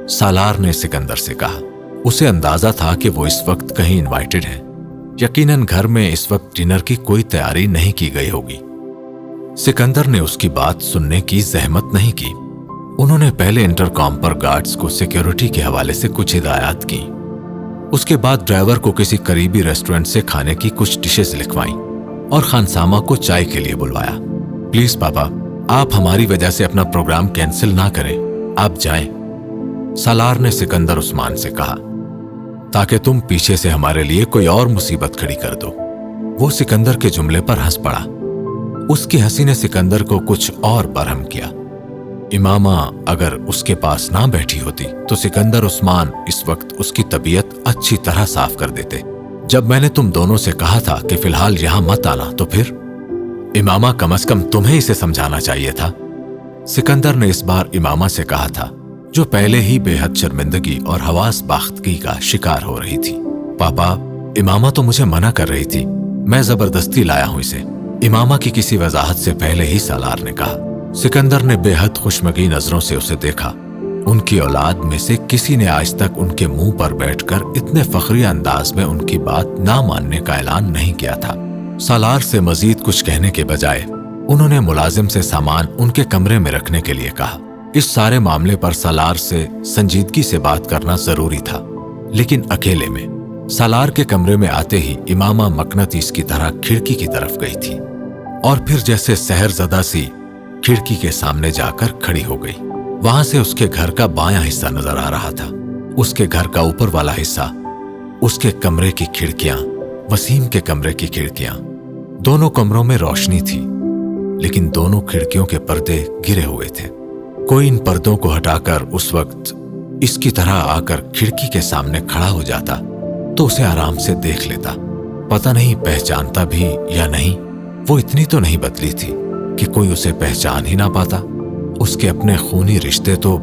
सालार ने सिकंदर से कहा। उसे अंदाजा था कि वो इस वक्त कहीं इनवाइटेड है। यकीनन घर में इस वक्त डिनर की कोई तैयारी नहीं की गई होगी। सिकंदर ने उसकी बात सुनने की जहमत नहीं की। उन्होंने पहले इंटरकॉम पर गार्ड्स को सिक्योरिटी के हवाले से कुछ हिदायत की। उसके बाद ड्राइवर को किसी करीबी रेस्टोरेंट से खाने की कुछ डिशेस लिखवाई और खानसामा को चाय के लिए बुलवाया। प्लीज पापा, आप हमारी वजह से अपना प्रोग्राम कैंसिल ना करें, आप जाएं, सालार ने सिकंदर उस्मान से कहा, ताकि तुम पीछे से हमारे लिए कोई और मुसीबत खड़ी कर दो। वो सिकंदर के जुमले पर हंस पड़ा। उसकी हंसी ने सिकंदर को कुछ और बरहम किया। इमामा अगर उसके पास ना बैठी होती तो सिकंदर उस्मान इस वक्त उसकी तबीयत अच्छी तरह साफ कर देते। जब मैंने तुम दोनों से कहा था कि फिलहाल यहां मत आना, तो फिर इमामा, कम से कम तुम्हें इसे समझाना चाहिए था, सिकंदर ने इस बार इमामा से कहा था, जो पहले ही बेहद शर्मिंदगी और हवास बाख्तगी का शिकार हो रही थी। पापा, इमामा तो मुझे मना कर रही थी, मैं जबरदस्ती लाया हूं इसे, इमामा की किसी वजाहत से पहले ही सालार ने कहा। सिकंदर ने बेहद खुशमगी नजरों से उसे देखा। उनकी औलाद में से किसी ने आज तक उनके मुंह पर बैठकर इतने फखरिया अंदाज में उनकी बात ना मानने का ऐलान नहीं किया था। सालार से मजीद कुछ कहने के बजाय उन्होंने मुलाजिम से सामान उनके कमरे में रखने के लिए कहा। इस सारे मामले पर सालार से संजीदगी से बात करना जरूरी था, लेकिन अकेले में। सालार के कमरे में आते ही इमामा मकनतीस की तरह खिड़की की तरफ गई थी और फिर जैसे सहरजदा सी खिड़की के सामने जाकर खड़ी हो गई। वहां से उसके घर का बायां हिस्सा नजर आ रहा था। उसके घर का ऊपर वाला हिस्सा, उसके कमरे की खिड़कियां, वसीम के कमरे की खिड़कियां, दोनों कमरों में रोशनी थी, लेकिन दोनों खिड़कियों के पर्दे गिरे हुए थे। कोई इन पर्दों को हटाकर उस वक्त इसकी तरह आकर खिड़की के सामने खड़ा हो जाता तो उसे आराम से देख लेता। पता नहीं पहचानता भी या नहीं, वो इतनी तो नहीं बदली थी कि कोई उसे पहचान ही ना पाता। उसके अपने खूनी रिश्ते तो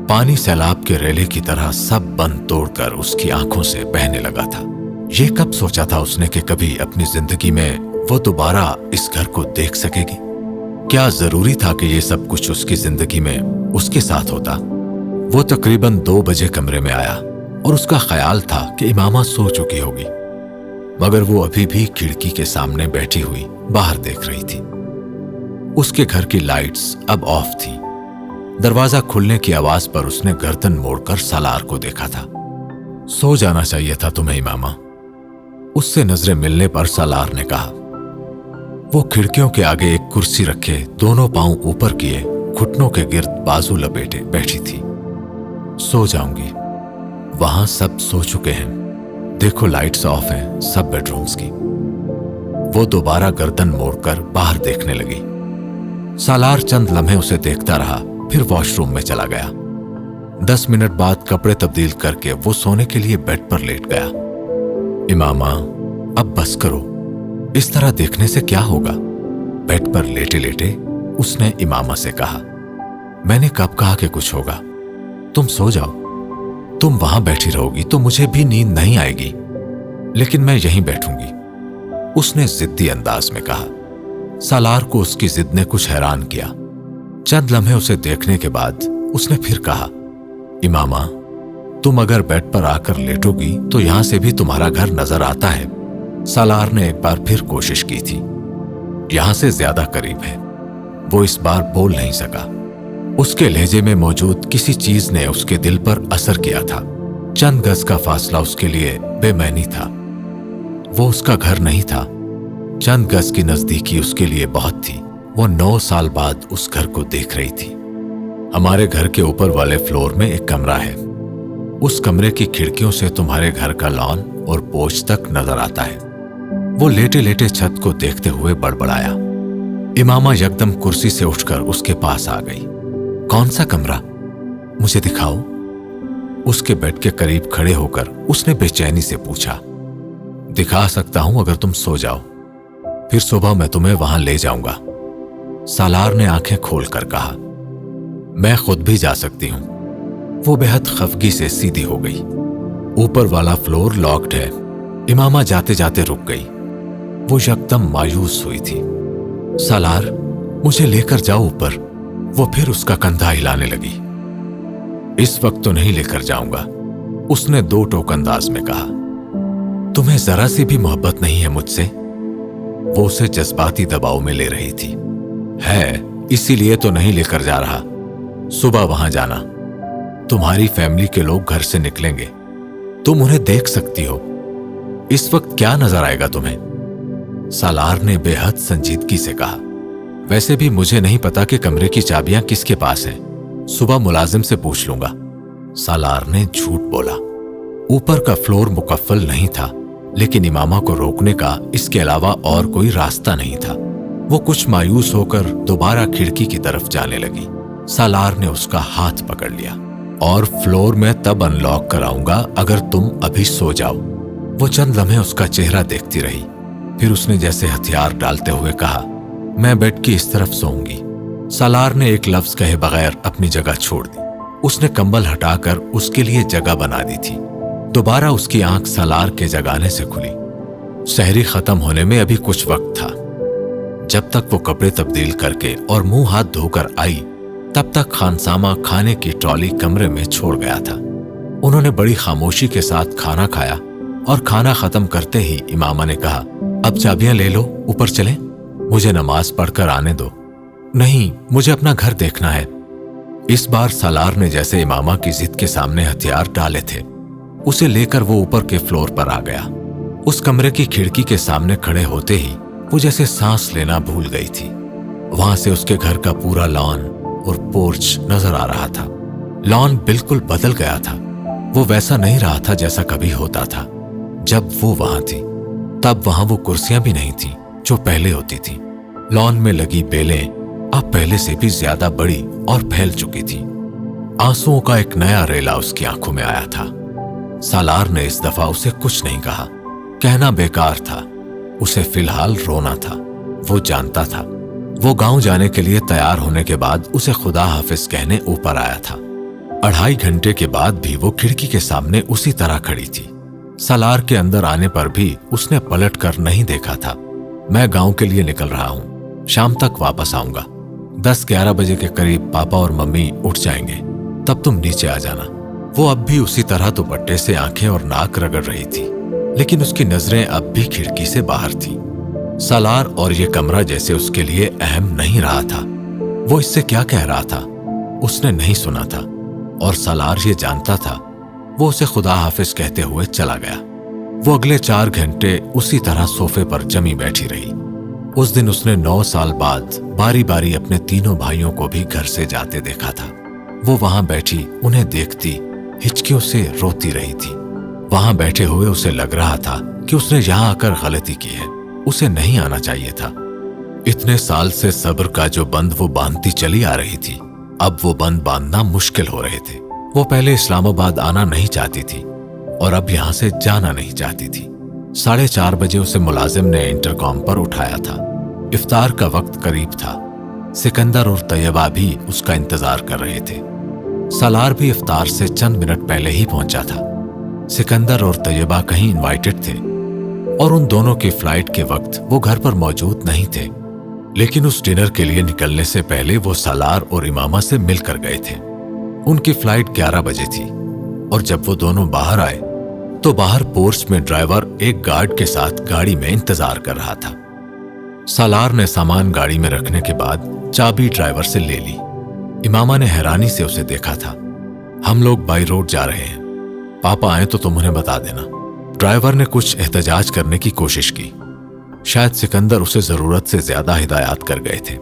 पानी सैलाब के रेले की तरह सब बंद तोड़कर उसकी आंखों से बहने लगा था। ये कब सोचा था उसने कि कभी अपनी जिंदगी में वो दोबारा इस घर को देख सकेगी? क्या जरूरी था कि ये सब कुछ उसकी जिंदगी में उसके साथ होता? वो तकरीबन 2 बजे कमरे में आया और उसका ख्याल था कि इमामा सो चुकी होगी, मगर वो अभी भी खिड़की के सामने बैठी हुई बाहर देख रही थी। उसके घर की लाइट्स अब ऑफ थी। दरवाजा खुलने की आवाज पर उसने गर्दन मोड़कर सालार को देखा था। सो जाना चाहिए था तुम्हें इमामा, उससे नजरें मिलने पर सालार ने कहा। वो खिड़कियों के आगे एक कुर्सी रखे, दोनों पांव ऊपर किए, घुटनों के गिर्द बाजू लपेटे बैठी थी। सो जाऊंगी, वहां सब सो चुके हैं, देखो लाइट्स ऑफ हैं सब बेडरूम्स की। वो दोबारा गर्दन मोड़कर बाहर देखने लगी। सालार चंद लम्हे उसे देखता रहा, फिर वॉशरूम में चला गया। 10 मिनट बाद कपड़े तब्दील करके वो सोने के लिए बेड पर लेट गया। इमामा, अब बस करो, इस तरह देखने से क्या होगा? बेड पर लेटे लेटे उसने इमामा से कहा। मैंने कब कहा कि कुछ होगा? तुम सो जाओ, तुम वहां बैठी रहोगी तो मुझे भी नींद नहीं आएगी, लेकिन मैं यहीं बैठूंगी, उसने जिद्दी अंदाज में कहा। सालार को उसकी जिद ने कुछ हैरान किया। चंद लम्हे उसे देखने के बाद उसने फिर कहा, इमामा, तुम अगर बेड पर आकर लेटोगी तो यहां से भी तुम्हारा घर नजर आता है, सालार ने एक बार फिर कोशिश की थी। यहां से ज्यादा करीब है। वो इस बार बोल नहीं सका। उसके लहजे में मौजूद किसी चीज ने उसके दिल पर असर किया था। चंद गज का फासला उसके लिए बेमैनी था। वो उसका घर नहीं था। चंद गज की नजदीकी उसके लिए बहुत थी। वो 9 साल बाद उस घर को देख रही थी। हमारे घर के ऊपर वाले फ्लोर में एक कमरा है। उस कमरे की खिड़कियों से तुम्हारे घर का लॉन और पोर्च तक नजर आता है। वो लेटे लेटे छत को देखते हुए बड़बड़ाया। इमामा यकदम कुर्सी से उठकर उसके पास आ गई। कौन सा कमरा? मुझे दिखाओ। उसके बेड के करीब खड़े होकर उसने बेचैनी से पूछा। दिखा सकता हूं अगर तुम सो जाओ, फिर सुबह मैं तुम्हें वहां ले जाऊंगा। सालार ने आंखें खोलकर कहा। मैं खुद भी जा सकती हूं। वो बेहद खफगी से सीधी हो गई। ऊपर वाला फ्लोर लॉक्ड है। इमामा जाते जाते रुक गई। वो यकदम मायूस हुई थी। सालार, मुझे लेकर जाओ ऊपर। वो फिर उसका कंधा हिलाने लगी। इस वक्त तो नहीं लेकर जाऊंगा, उसने दो टोक अंदाज में कहा। तुम्हें जरा सी भी मोहब्बत नहीं है मुझसे? वो उसे जज्बाती दबाव में ले रही थी। है, इसीलिए तो नहीं लेकर जा रहा। सुबह वहां जाना। तुम्हारी फैमिली के लोग घर से निकलेंगे, तुम उन्हें देख सकती हो। इस वक्त क्या नजर आएगा तुम्हें? सालार ने बेहद संजीदगी से कहा। वैसे भी मुझे नहीं पता कि कमरे की चाबियां किसके पास हैं। सुबह मुलाजिम से पूछ लूंगा। सालार ने झूठ बोला। ऊपर का फ्लोर मुकफ्फल नहीं था, लेकिन इमामा को रोकने का इसके अलावा और कोई रास्ता नहीं था। वो कुछ मायूस होकर दोबारा खिड़की की तरफ जाने लगी। सालार ने उसका हाथ पकड़ लिया। और फ्लोर में तब अनलॉक कराऊंगा अगर तुम अभी सो जाओ। वो चंद लम्हे उसका चेहरा देखती रही, फिर उसने जैसे हथियार डालते हुए कहा, मैं बेड की इस तरफ सोऊंगी। सालार ने एक लफ्ज कहे बगैर अपनी जगह छोड़ दी। उसने कंबल हटाकर उसके लिए जगह बना दी थी। दोबारा उसकी आंख सालार के जगाने से खुली। सहरी खत्म होने में अभी कुछ वक्त था। जब तक वो कपड़े तब्दील करके और मुंह हाथ धोकर आई, तब तक खानसामा खाने की ट्रॉली कमरे में छोड़ गया था। उन्होंने बड़ी खामोशी के साथ खाना खाया और खाना खत्म करते ही इमामा ने कहा, अब चाबियां ले लो, ऊपर चलें? मुझे नमाज पढ़कर आने दो। नहीं, मुझे अपना घर देखना है। इस बार सालार ने जैसे इमामा की जिद के सामने हथियार डाले थे। उसे लेकर वो ऊपर के फ्लोर पर आ गया। उस कमरे की खिड़की के सामने खड़े होते ही वो जैसे सांस लेना भूल गई थी। वहां से उसके घर का पूरा लॉन और पोर्च नजर आ रहा था। लॉन बिल्कुल बदल गया था। वो वैसा नहीं रहा था जैसा कभी होता था जब वो वहां थी। तब वहां वो कुर्सियां भी नहीं थी जो पहले होती थी। लॉन में लगी बेलें अब पहले से भी ज्यादा बड़ी और फैल चुकी थी। आंसुओं का एक नया रेला उसकी आंखों में आया था। सालार ने इस दफा उसे कुछ नहीं कहा। कहना बेकार था। उसे फिलहाल रोना था। वो जानता था। वो गांव जाने के लिए तैयार होने के बाद उसे खुदा हाफिज कहने ऊपर आया था। 2.5 घंटे के बाद भी वो खिड़की के सामने उसी तरह खड़ी थी। सालार के अंदर आने पर भी उसने पलट कर नहीं देखा था। मैं गांव के लिए निकल रहा हूं, शाम तक वापस आऊंगा। 10-11 बजे के करीब पापा और मम्मी उठ जाएंगे, तब तुम नीचे आ जाना। वो अब भी उसी तरह दुपट्टे से आंखें और नाक रगड़ रही थी, लेकिन उसकी नजरें अब भी खिड़की से बाहर थी। सालार और ये कमरा जैसे उसके लिए अहम नहीं रहा था। वो इससे क्या कह रहा था उसने नहीं सुना था, और सालार ये जानता था। वो उसे खुदा हाफिज कहते हुए चला गया। वो अगले 4 घंटे उसी तरह सोफे पर जमी बैठी रही। उस दिन उसने 9 साल बाद बारी बारी अपने तीनों भाइयों को भी घर से जाते देखा था। वो वहां बैठी उन्हें देखती हिचकियों से रोती रही थी। वहां बैठे हुए उसे लग रहा था कि उसने यहां आकर गलती की है। उसे नहीं आना चाहिए था। इतने साल से सब्र का जो बंद वो बांधती चली आ रही थी, अब वो बंद बांधना मुश्किल हो रहे थे। वो पहले इस्लामाबाद आना नहीं चाहती थी और अब यहां से जाना नहीं चाहती थी। 4:30 बजे उसे मुलाजिम ने इंटरकॉम पर उठाया था। इफ्तार का वक्त करीब था। सिकंदर और तैयबा भी उसका इंतजार कर रहे थे। सालार भी इफ्तार से चंद मिनट पहले ही पहुंचा था। सिकंदर और तैयबा कहीं इनवाइटेड थे और उन दोनों की फ्लाइट के वक्त वो घर पर मौजूद नहीं थे, लेकिन उस डिनर के लिए निकलने से पहले वो सालार और इमामा से मिलकर गए थे। उनकी फ्लाइट 11 बजे थी और जब वो दोनों बाहर आए तो बाहर पोर्च में ड्राइवर एक गार्ड के साथ गाड़ी में इंतजार कर रहा था। सालार ने सामान गाड़ी में रखने के बाद चाबी ड्राइवर से ले ली। इमामा ने हैरानी से उसे देखा था। हम लोग बाई रोड जा रहे हैं, पापा आए तो तुम उन्हें बता देना। ड्राइवर ने कुछ एहतजाज करने की कोशिश की। शायद सिकंदर उसे जरूरत से ज्यादा हिदायत कर गए थे,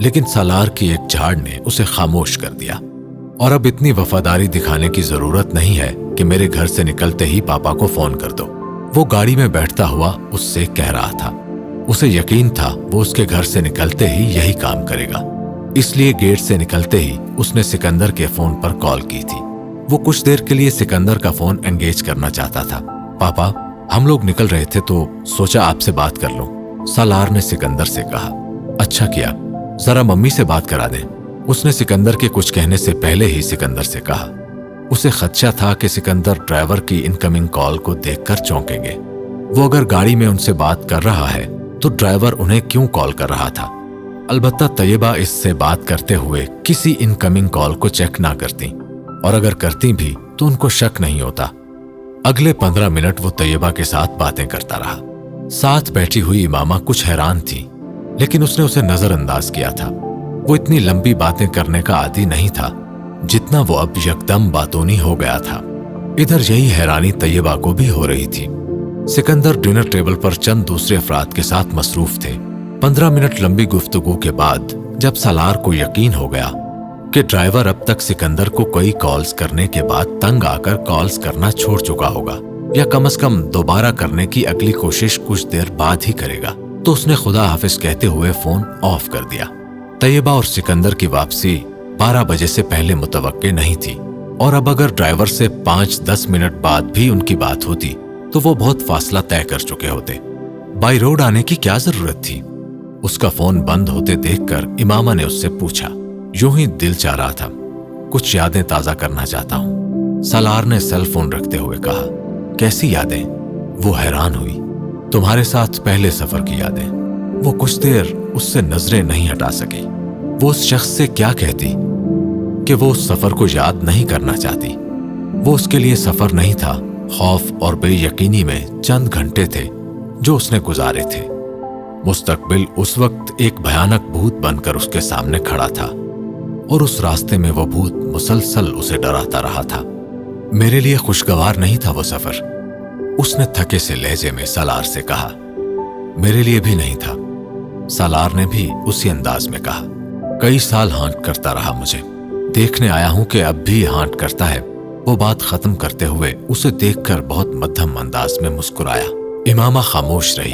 लेकिन सालार की एक झाड़ ने उसे खामोश कर दिया। और अब इतनी वफादारी दिखाने की जरूरत नहीं है कि मेरे घर से निकलते ही पापा को फोन कर दो, वो गाड़ी में बैठता हुआ उससे कह रहा था। उसे यकीन था वो उसके घर से निकलते ही यही काम करेगा, इसलिए गेट से निकलते ही उसने सिकंदर के फोन पर कॉल की थी। वो कुछ देर के लिए सिकंदर का फोन एंगेज करना चाहता था। पापा, हम लोग निकल रहे थे तो सोचा आपसे बात कर लूं, सालार ने सिकंदर से कहा। अच्छा किया, जरा मम्मी से बात करा दें, उसने सिकंदर के कुछ कहने से पहले ही सिकंदर से कहा। उसे खदशा था कि सिकंदर ड्राइवर की इनकमिंग कॉल को देखकर चौंकेंगे। वो अगर गाड़ी में उनसे बात कर रहा है तो ड्राइवर उन्हें क्यों कॉल कर रहा था। अलबत्ता तैयबा इससे बात करते हुए किसी इनकमिंग कॉल को चेक ना करती, और अगर करती भी तो उनको शक नहीं होता। अगले 15 मिनट वो तैयबा के साथ बातें करता रहा। साथ बैठी हुई इमामा कुछ हैरान थी, लेकिन उसने उसे नजरअंदाज किया था। वो इतनी लंबी बातें करने का आदी नहीं था जितना वो अब यकदम बातूनी हो गया था। इधर यही हैरानी तैयबा को भी हो रही थी। सिकंदर डिनर टेबल पर चंद दूसरे अफराद के साथ मसरूफ थे। 15 मिनट लंबी गुफ्तगू के बाद जब सालार को यकीन हो गया कि ड्राइवर अब तक सिकंदर को कई कॉल्स करने के बाद तंग आकर कॉल्स करना छोड़ चुका होगा, या कम से कम दोबारा करने की अगली कोशिश कुछ देर बाद ही करेगा, तो उसने खुदा हाफिज कहते हुए फोन ऑफ कर दिया। तैयबा और सिकंदर की वापसी 12 बजे से पहले मुतवक्के नहीं थी, और अब अगर ड्राइवर से 5-10 मिनट बाद भी उनकी बात होती तो वो बहुत फासला तय कर चुके होते। बाई रोड आने की क्या जरूरत थी। उसका फोन बंद होते देखकर इमामा ने उससे पूछा। यूं ही दिल चाह रहा था, कुछ यादें ताजा करना चाहता हूं, सालार ने सेल फोन रखते हुए कहा। कैसी यादें? वो हैरान हुई। तुम्हारे साथ पहले सफर की यादें। वो कुछ देर उससे नजरें नहीं हटा सकी। वो उस शख्स से क्या कहती कि वो उस सफर को याद नहीं करना चाहती। वो उसके लिए सफर नहीं था, खौफ और बेयकीनी में चंद घंटे थे जो उसने गुजारे थे। मुस्तकबिल उस वक्त एक भयानक भूत बनकर उसके सामने खड़ा था, और उस रास्ते में वो भूत मुसलसल उसे डराता रहा था। मेरे लिए खुशगवार नहीं था वो सफर, उसने थके से लहजे में सालार से कहा। मेरे लिए भी नहीं था, सालार ने भी उसी अंदाज में कहा। कई साल हांट करता रहा मुझे, देखने आया हूं कि अब भी हांट करता है। वो बात खत्म करते हुए उसे देखकर बहुत मध्यम अंदाज में मुस्कुराया। इमामा खामोश रही।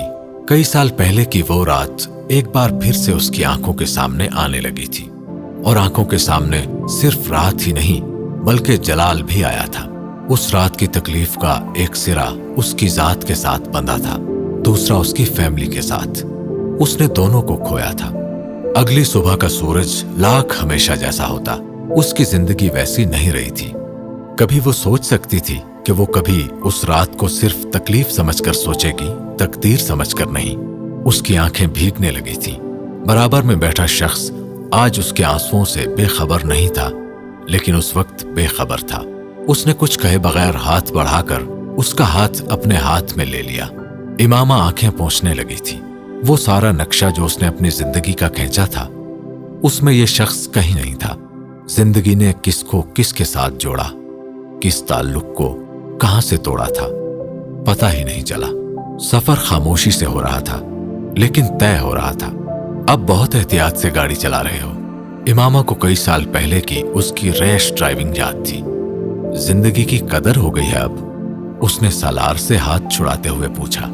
कई साल पहले की वो रात एक बार फिर से उसकी आंखों के सामने आने लगी थी, और आंखों के सामने सिर्फ रात ही नहीं बल्कि जलाल भी आया था। उस रात की तकलीफ का एक सिरा उसकी जात के साथ बंधा था, दूसरा उसकी फैमिली के साथ। उसने दोनों को खोया था। अगली सुबह का सूरज लाख हमेशा जैसा होता, उसकी जिंदगी वैसी नहीं रही थी। कभी वो सोच सकती थी कि वो कभी उस रात को सिर्फ तकलीफ समझकर सोचेगी, तकदीर समझकर नहीं। उसकी आंखें भीगने लगी थी। बराबर में बैठा शख्स आज उसके आंसुओं से बेखबर नहीं था, लेकिन उस वक्त बेखबर था। उसने कुछ कहे बगैर हाथ बढ़ाकर उसका हाथ अपने हाथ में ले लिया। इमामा आंखें पोंछने लगी थी। वो सारा नक्शा जो उसने अपनी जिंदगी का खींचा था, उसमें ये शख्स कहीं नहीं था। जिंदगी ने किसको किसके साथ जोड़ा, किस ताल्लुक को कहां से तोड़ा था, पता ही नहीं चला। सफर खामोशी से हो रहा था, लेकिन तय हो रहा था। अब बहुत एहतियात से गाड़ी चला रहे हो। इमामा को कई साल पहले की उसकी रैश ड्राइविंग याद थी। जिंदगी की कदर हो गई है अब। उसने सालार से हाथ छुड़ाते हुए पूछा।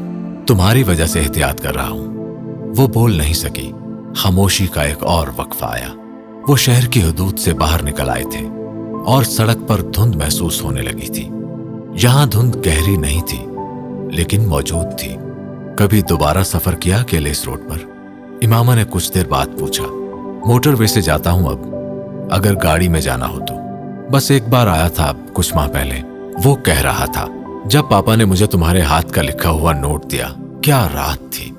तुम्हारी वजह से एहतियात कर रहा हूं। वो बोल नहीं सकी। खामोशी का एक और वक्फा आया। वो शहर की हदूद से बाहर निकल आए थे और सड़क पर धुंध महसूस होने लगी थी। यहां धुंध गहरी नहीं थी, लेकिन मौजूद थी। कभी दोबारा सफर किया अकेले इस रोड पर? इमामा ने कुछ देर बाद पूछा। मोटरवे से जाता हूं अब, अगर गाड़ी में जाना हो तो। बस एक बार आया था कुछ माह पहले। वो कह रहा था, जब पापा ने मुझे तुम्हारे हाथ का लिखा हुआ नोट दिया। क्या रात थी।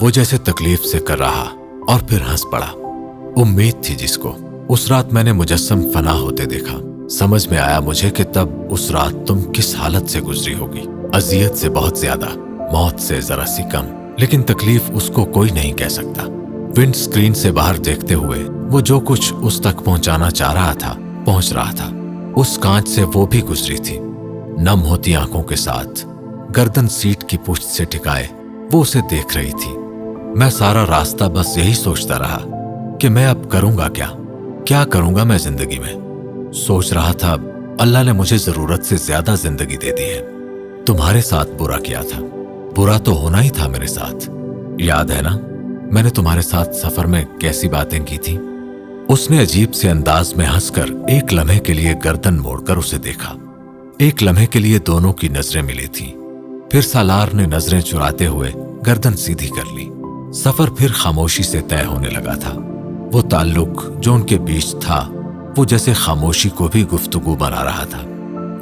वो जैसे तकलीफ से कर रहा और फिर हंस पड़ा। उम्मीद थी जिसको, उस रात मैंने मुजस्सम फना होते देखा। समझ में आया मुझे कि तब उस रात तुम किस हालत से गुजरी होगी। अजियत से बहुत ज्यादा, मौत से जरा सी कम, लेकिन तकलीफ उसको कोई नहीं कह सकता। विंड स्क्रीन से बाहर देखते हुए वो जो कुछ उस तक पहुंचाना चाह रहा था पहुंच रहा था। उस कांच से वो भी गुजरी थी। नम होती आंखों के साथ गर्दन सीट की पुश्त से टिकाए वो उसे देख रही थी। मैं सारा रास्ता बस यही सोचता रहा कि मैं अब करूंगा क्या करूंगा मैं जिंदगी में। सोच रहा था अल्लाह ने मुझे जरूरत से ज्यादा जिंदगी दे दी है। तुम्हारे साथ बुरा किया था, बुरा तो होना ही था मेरे साथ। याद है ना मैंने तुम्हारे साथ सफर में कैसी बातें की थी। उसने अजीब से अंदाज में हंसकर एक लम्हे के लिए गर्दन मोड़कर उसे देखा। एक लम्हे के लिए दोनों की नजरें मिली थी। फिर सालार ने नजरें चुराते हुए गर्दन सीधी कर ली। सफर फिर खामोशी से तय होने लगा था। वो ताल्लुक जो उनके बीच था वो जैसे खामोशी को भी गुफ्तगू बना रहा था।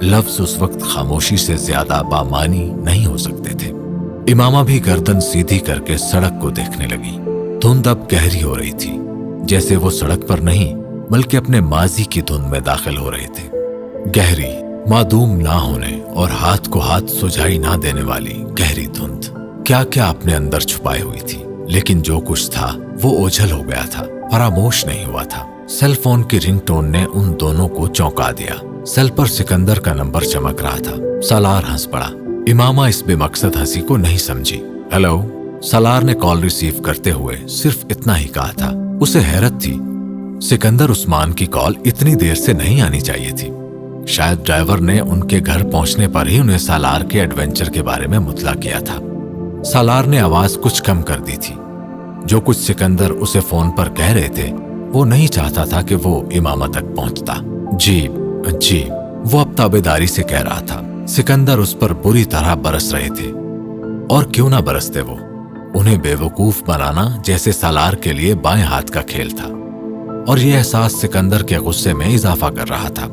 लफ्ज उस वक्त खामोशी से ज्यादा बामानी नहीं हो सकते थे। इमामा भी गर्दन सीधी करके सड़क को देखने लगी। धुंध अब गहरी हो रही थी, जैसे वो सड़क पर नहीं बल्कि अपने माजी की धुंध में दाखिल हो रहे थे। गहरी, मादूम ना होने और हाथ को हाथ सुझाई ना देने वाली गहरी धुंध क्या क्या अपने अंदर छुपाई हुई थी। लेकिन जो कुछ था वो ओझल हो गया था, फरामोश नहीं हुआ था। सेल फोन की रिंगटोन ने उन दोनों को चौंका दिया। सेल पर सिकंदर का नंबर चमक रहा था। सालार हंस पड़ा। इमामा इस बेमकसद हंसी को नहीं समझी। हेलो, सालार ने कॉल रिसीव करते हुए सिर्फ इतना ही कहा था। उसे हैरत थी, सिकंदर उस्मान की कॉल इतनी देर से नहीं आनी चाहिए थी। शायद ड्राइवर ने उनके घर पहुंचने पर ही उन्हें सालार के एडवेंचर के बारे में मुतला किया था। सालार ने आवाज कुछ कम कर दी थी। जो कुछ सिकंदर उसे फोन पर कह रहे थे वो नहीं चाहता था कि वो इमामा तक पहुंचता। जी, वो अब ताबेदारी से कह रहा था। सिकंदर उस पर बुरी तरह बरस रहे थे। और क्यों ना बरसते वो, उन्हें बेवकूफ बनाना जैसे सालार के लिए बाएं हाथ का खेल था। और यह एहसास सिकंदर के गुस्से में इजाफा कर रहा था।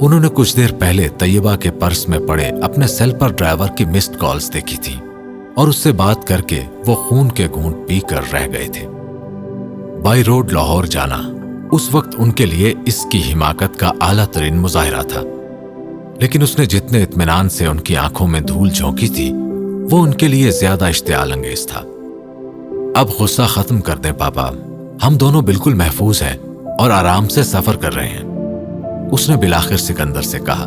उन्होंने कुछ देर पहले तैयबा के पर्स में पड़े अपने सेल पर ड्राइवर की मिस्ड कॉल्स देखी थी और उससे बात करके वो खून के घूंट पीकर रह गए थे। बाई रोड लाहौर जाना उस वक्त उनके लिए इसकी हिमाकत का आला तरीन मुजाहिरा था। लेकिन उसने जितने इत्मीनान से उनकी आंखों में धूल झोंकी थी वो उनके लिए ज्यादा इश्तियाल अंगेज था। अब गुस्सा खत्म कर दें पापा, हम दोनों बिल्कुल महफूज हैं और आराम से सफर कर रहे हैं, उसने बिलाखिर सिकंदर से कहा।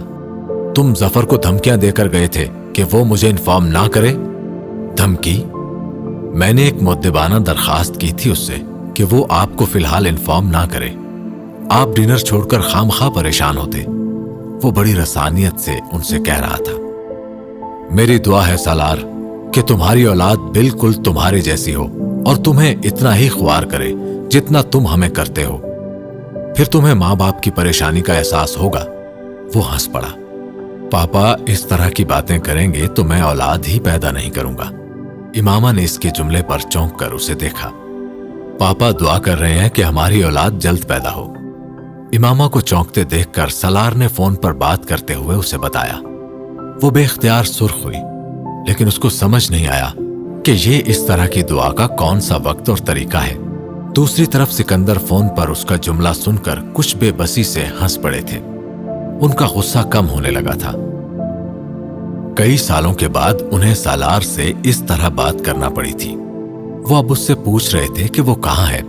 तुम जफर को धमकियां देकर गए थे कि वो मुझे इन्फॉर्म ना करे। धमकी? मैंने एक मुद्दबाना दरखास्त की थी उससे कि वो आपको फिलहाल इन्फॉर्म ना करे। आप डिनर छोड़कर खामखा परेशान होते। वो बड़ी रसानियत से उनसे कह रहा था। मेरी दुआ है सालार कि तुम्हारी औलाद बिल्कुल तुम्हारे जैसी हो और तुम्हें इतना ही ख्वार करे जितना तुम हमें करते हो। फिर तुम्हें माँ बाप की परेशानी का एहसास होगा। वो हंस पड़ा। पापा इस तरह की बातें करेंगे तो मैं औलाद ही पैदा नहीं करूंगा। इमामा ने इसके जुमले पर चौंक कर उसे देखा। पापा दुआ कर रहे हैं कि हमारी औलाद जल्द पैदा हो। इमामा को चौंकते देखकर सालार ने फोन पर बात करते हुए उसे बताया। वो बेख्तियार सुर्ख हुई, लेकिन उसको समझ नहीं आया कि ये इस तरह की दुआ का कौन सा वक्त और तरीका है। दूसरी तरफ सिकंदर फोन पर उसका जुमला सुनकर कुछ बेबसी से हंस पड़े थे। उनका गुस्सा कम होने लगा था। कई सालों के बाद उन्हें सालार से इस तरह बात करना पड़ी थी। वो अब उससे पूछ रहे थे कि वो कहाँ है।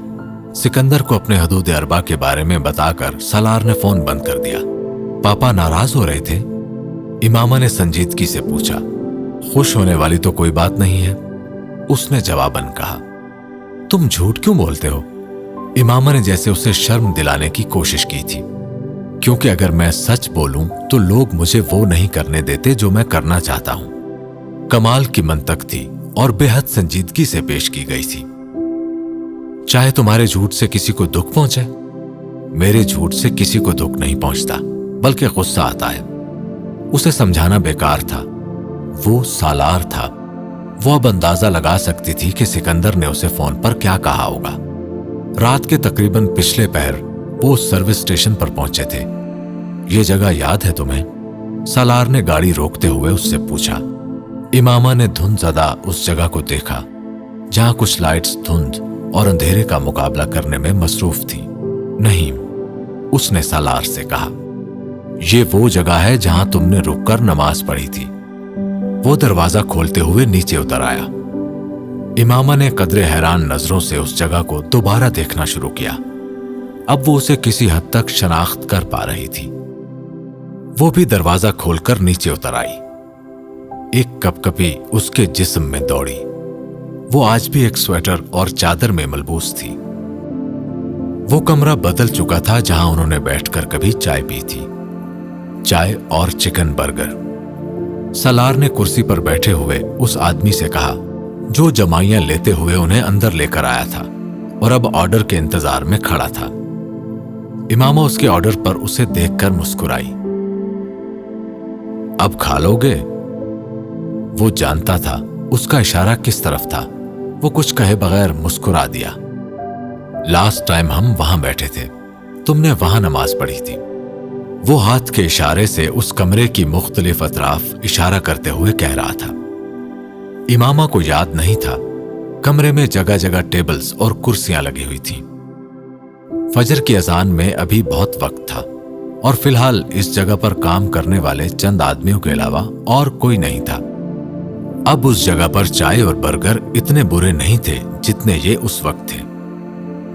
सिकंदर को अपने हदूद अरबा के बारे में बताकर सालार ने फोन बंद कर दिया। पापा नाराज हो रहे थे? इमामा ने संजीदगी से पूछा। खुश होने वाली तो कोई बात नहीं है, उसने जवाबन कहा। तुम झूठ क्यों बोलते हो? इमामा ने जैसे उसे शर्म दिलाने की कोशिश की थी। क्योंकि अगर मैं सच बोलूं तो लोग मुझे वो नहीं करने देते जो मैं करना चाहता हूं। कमाल की मंतक थी और बेहद संजीदगी से पेश की गई थी। चाहे तुम्हारे झूठ से किसी को दुख पहुंचे, मेरे झूठ से किसी को दुख नहीं पहुंचता, बल्कि गुस्सा आता है। उसे समझाना बेकार था। वो सालार था। वो अब अंदाजा लगा सकती थी कि सिकंदर ने उसे फोन पर क्या कहा होगा। रात के तकरीबन पिछले पहर वो सर्विस स्टेशन पर पहुंचे थे। ये जगह याद है तुम्हें? सालार ने गाड़ी रोकते हुए उससे पूछा। इमामा ने धुंध ज़दा उस जगह को देखा जहां कुछ लाइट्स धुंध और अंधेरे का मुकाबला करने में मसरूफ थी। नहीं, उसने सालार से कहा। ये वो जगह है जहां तुमने रुककर नमाज पढ़ी थी। वो दरवाजा खोलते हुए नीचे उतर आया। इमामा ने कदरे हैरान नजरों से उस जगह को दोबारा देखना शुरू किया। अब वो उसे किसी हद तक शनाख्त कर पा रही थी। वो भी दरवाजा खोलकर नीचे उतर आई। एक कपकपी उसके जिस्म में दौड़ी। वो आज भी एक स्वेटर और चादर में मलबूस थी। वो कमरा बदल चुका था जहां उन्होंने बैठकर कभी चाय पी थी। चाय और चिकन बर्गर। सलार ने कुर्सी पर बैठे हुए उस आदमी से कहा जो जमाइयां लेते हुए उन्हें अंदर लेकर आया था और अब ऑर्डर के इंतजार में खड़ा था। इमामा उसके ऑर्डर पर उसे देखकर मुस्कुराई। अब खा लोगे? वो जानता था उसका इशारा किस तरफ था। वो कुछ कहे बगैर मुस्कुरा दिया। लास्ट टाइम हम वहां बैठे थे, तुमने वहां नमाज पढ़ी थी। वो हाथ के इशारे से उस कमरे की मुख्तलिफ अतराफ इशारा करते हुए कह रहा था। इमामा को याद नहीं था कमरे में जगह जगह टेबल्स और कुर्सियां लगी हुई थीं। फजर की अजान में अभी बहुत वक्त था और फिलहाल इस जगह पर काम करने वाले चंद आदमियों के अलावा और कोई नहीं था। अब उस जगह पर चाय और बर्गर इतने बुरे नहीं थे जितने ये उस वक्त थे।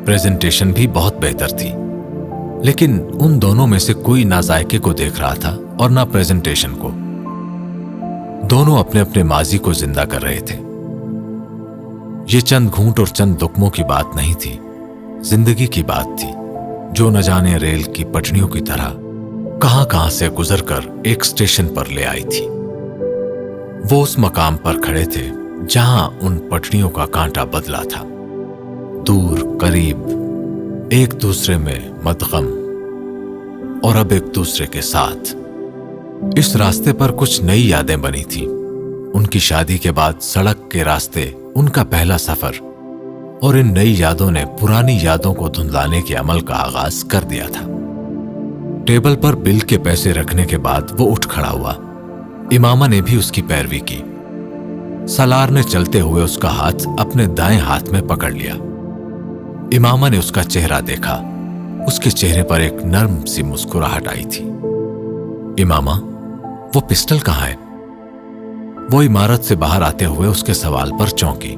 प्रेजेंटेशन भी बहुत बेहतर थी, लेकिन उन दोनों में से कोई ना जायके को देख रहा था और ना प्रेजेंटेशन को। दोनों अपने अपने माजी को जिंदा कर रहे थे। ये चंद घूंट और चंद दुक्मों की बात नहीं थी, जिंदगी की बात थी जो न जाने रेल की पटरियों की तरह कहां से गुजरकर एक स्टेशन पर ले आई थी। वो उस मकाम पर खड़े थे जहां उन पटरियों का कांटा बदला था। दूर करीब एक दूसरे में मदगम और अब एक दूसरे के साथ। इस रास्ते पर कुछ नई यादें बनी थी। उनकी शादी के बाद सड़क के रास्ते उनका पहला सफर, और इन नई यादों ने पुरानी यादों को धुंधलाने के अमल का आगाज कर दिया था। टेबल पर बिल के पैसे रखने के बाद वो उठ खड़ा हुआ। इमामा ने भी उसकी पैरवी की। सलार ने चलते हुए उसका हाथ अपने दाएं हाथ में पकड़ लिया। इमामा ने उसका चेहरा देखा। उसके चेहरे पर एक नर्म सी मुस्कुराहट आई थी। इमामा, वो पिस्टल कहाँ है? वो इमारत से बाहर आते हुए उसके सवाल पर चौंकी।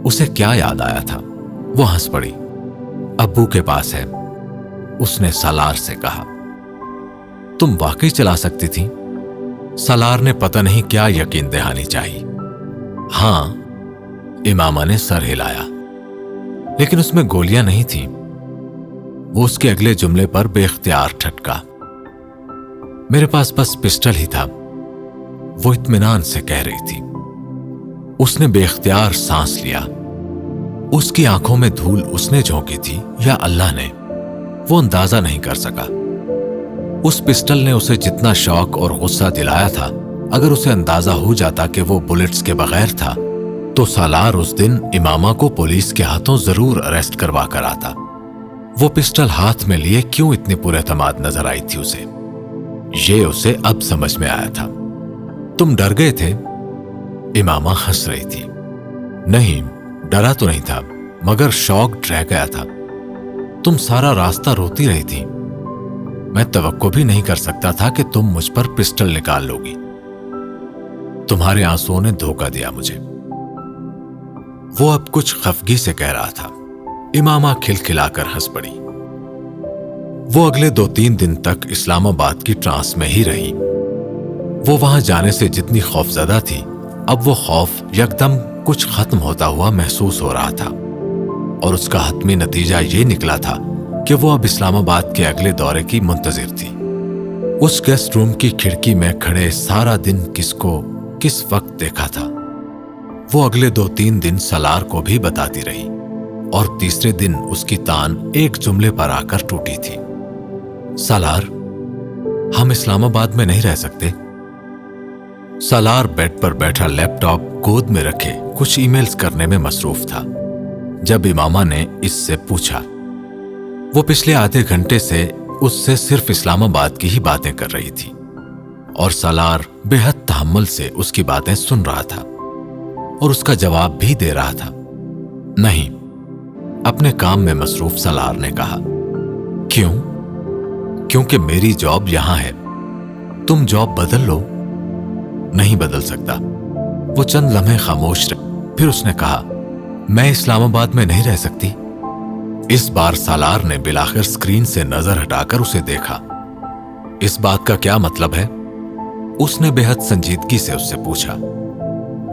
उसे क्या याद आया था? वो हंस पड़ी। अब्बू के पास है, उसने सलार से कहा। तुम वाकई चला सकती थी? सलार ने पता नहीं क्या यकीन दहानी चाहिए। हां, इमामा ने सर हिलाया, लेकिन उसमें गोलियां नहीं थीं। वो उसके अगले जुमले पर बेख्तियार ठटका। मेरे पास बस पिस्टल ही था, वो इत्मीनान से कह रही थी। उसने बेख्तियार सांस लिया। उसकी आंखों में धूल उसने झोंकी थी या अल्लाह ने, वो अंदाजा नहीं कर सका। उस पिस्टल ने उसे जितना शौक और गुस्सा दिलाया था, अगर उसे अंदाजा हो जाता कि वो बुलेट्स के बगैर था, तो सालार उस दिन इमामा को पुलिस के हाथों जरूर अरेस्ट करवा कर आता। वो पिस्टल हाथ में लिए क्यों इतनी पुरएतमाद नजर आई थी उसे? ये उसे अब समझ में आया था। तुम डर गए थे? इमामा हंस रही थी। नहीं, डरा तो नहीं था, मगर शौक रह गया था। तुम सारा रास्ता रोती रही थी। मैं तवक्को भी नहीं कर सकता था कि तुम मुझ पर पिस्टल निकाल लोगी। तुम्हारे आंसुओं ने धोखा दिया मुझे। वो अब कुछ खफगी से कह रहा था। इमामा खिलखिलाकर हंस पड़ी। वो अगले 2-3 दिन तक इस्लामाबाद की ट्रांस में ही रही। वो वहां जाने से जितनी खौफजदा थी, अब वो खौफ यकदम कुछ खत्म होता हुआ महसूस हो रहा था, और उसका हतमी नतीजा ये निकला था कि वो अब इस्लामाबाद के अगले दौरे की मुंतजिर थी। उस गेस्ट रूम की खिड़की में खड़े सारा दिन किसको किस वक्त देखा था, वो अगले 2-3 दिन सलार को भी बताती रही, और तीसरे दिन उसकी तान एक जुमले पर आकर टूटी थी। सलार, हम इस्लामाबाद में नहीं रह सकते। सलार बेड पर बैठा लैपटॉप गोद में रखे कुछ ईमेल्स करने में मसरूफ था जब इमामा ने इससे पूछा। वो पिछले आधे घंटे से उससे सिर्फ इस्लामाबाद की ही बातें कर रही थी, और सलार बेहद तहम्मुल से उसकी बातें सुन रहा था और उसका जवाब भी दे रहा था। नहीं, अपने काम में मसरूफ सलार ने कहा। क्यों? क्योंकि मेरी जॉब यहां है। तुम जॉब बदल लो। नहीं बदल सकता। वो चंद लम्हे खामोश रहे, फिर उसने कहा, मैं इस्लामाबाद में नहीं रह सकती। इस बार सालार ने बिलाखिर स्क्रीन से नजर हटाकर उसे देखा। इस बात का क्या मतलब है? उसने बेहद संजीदगी से उससे पूछा।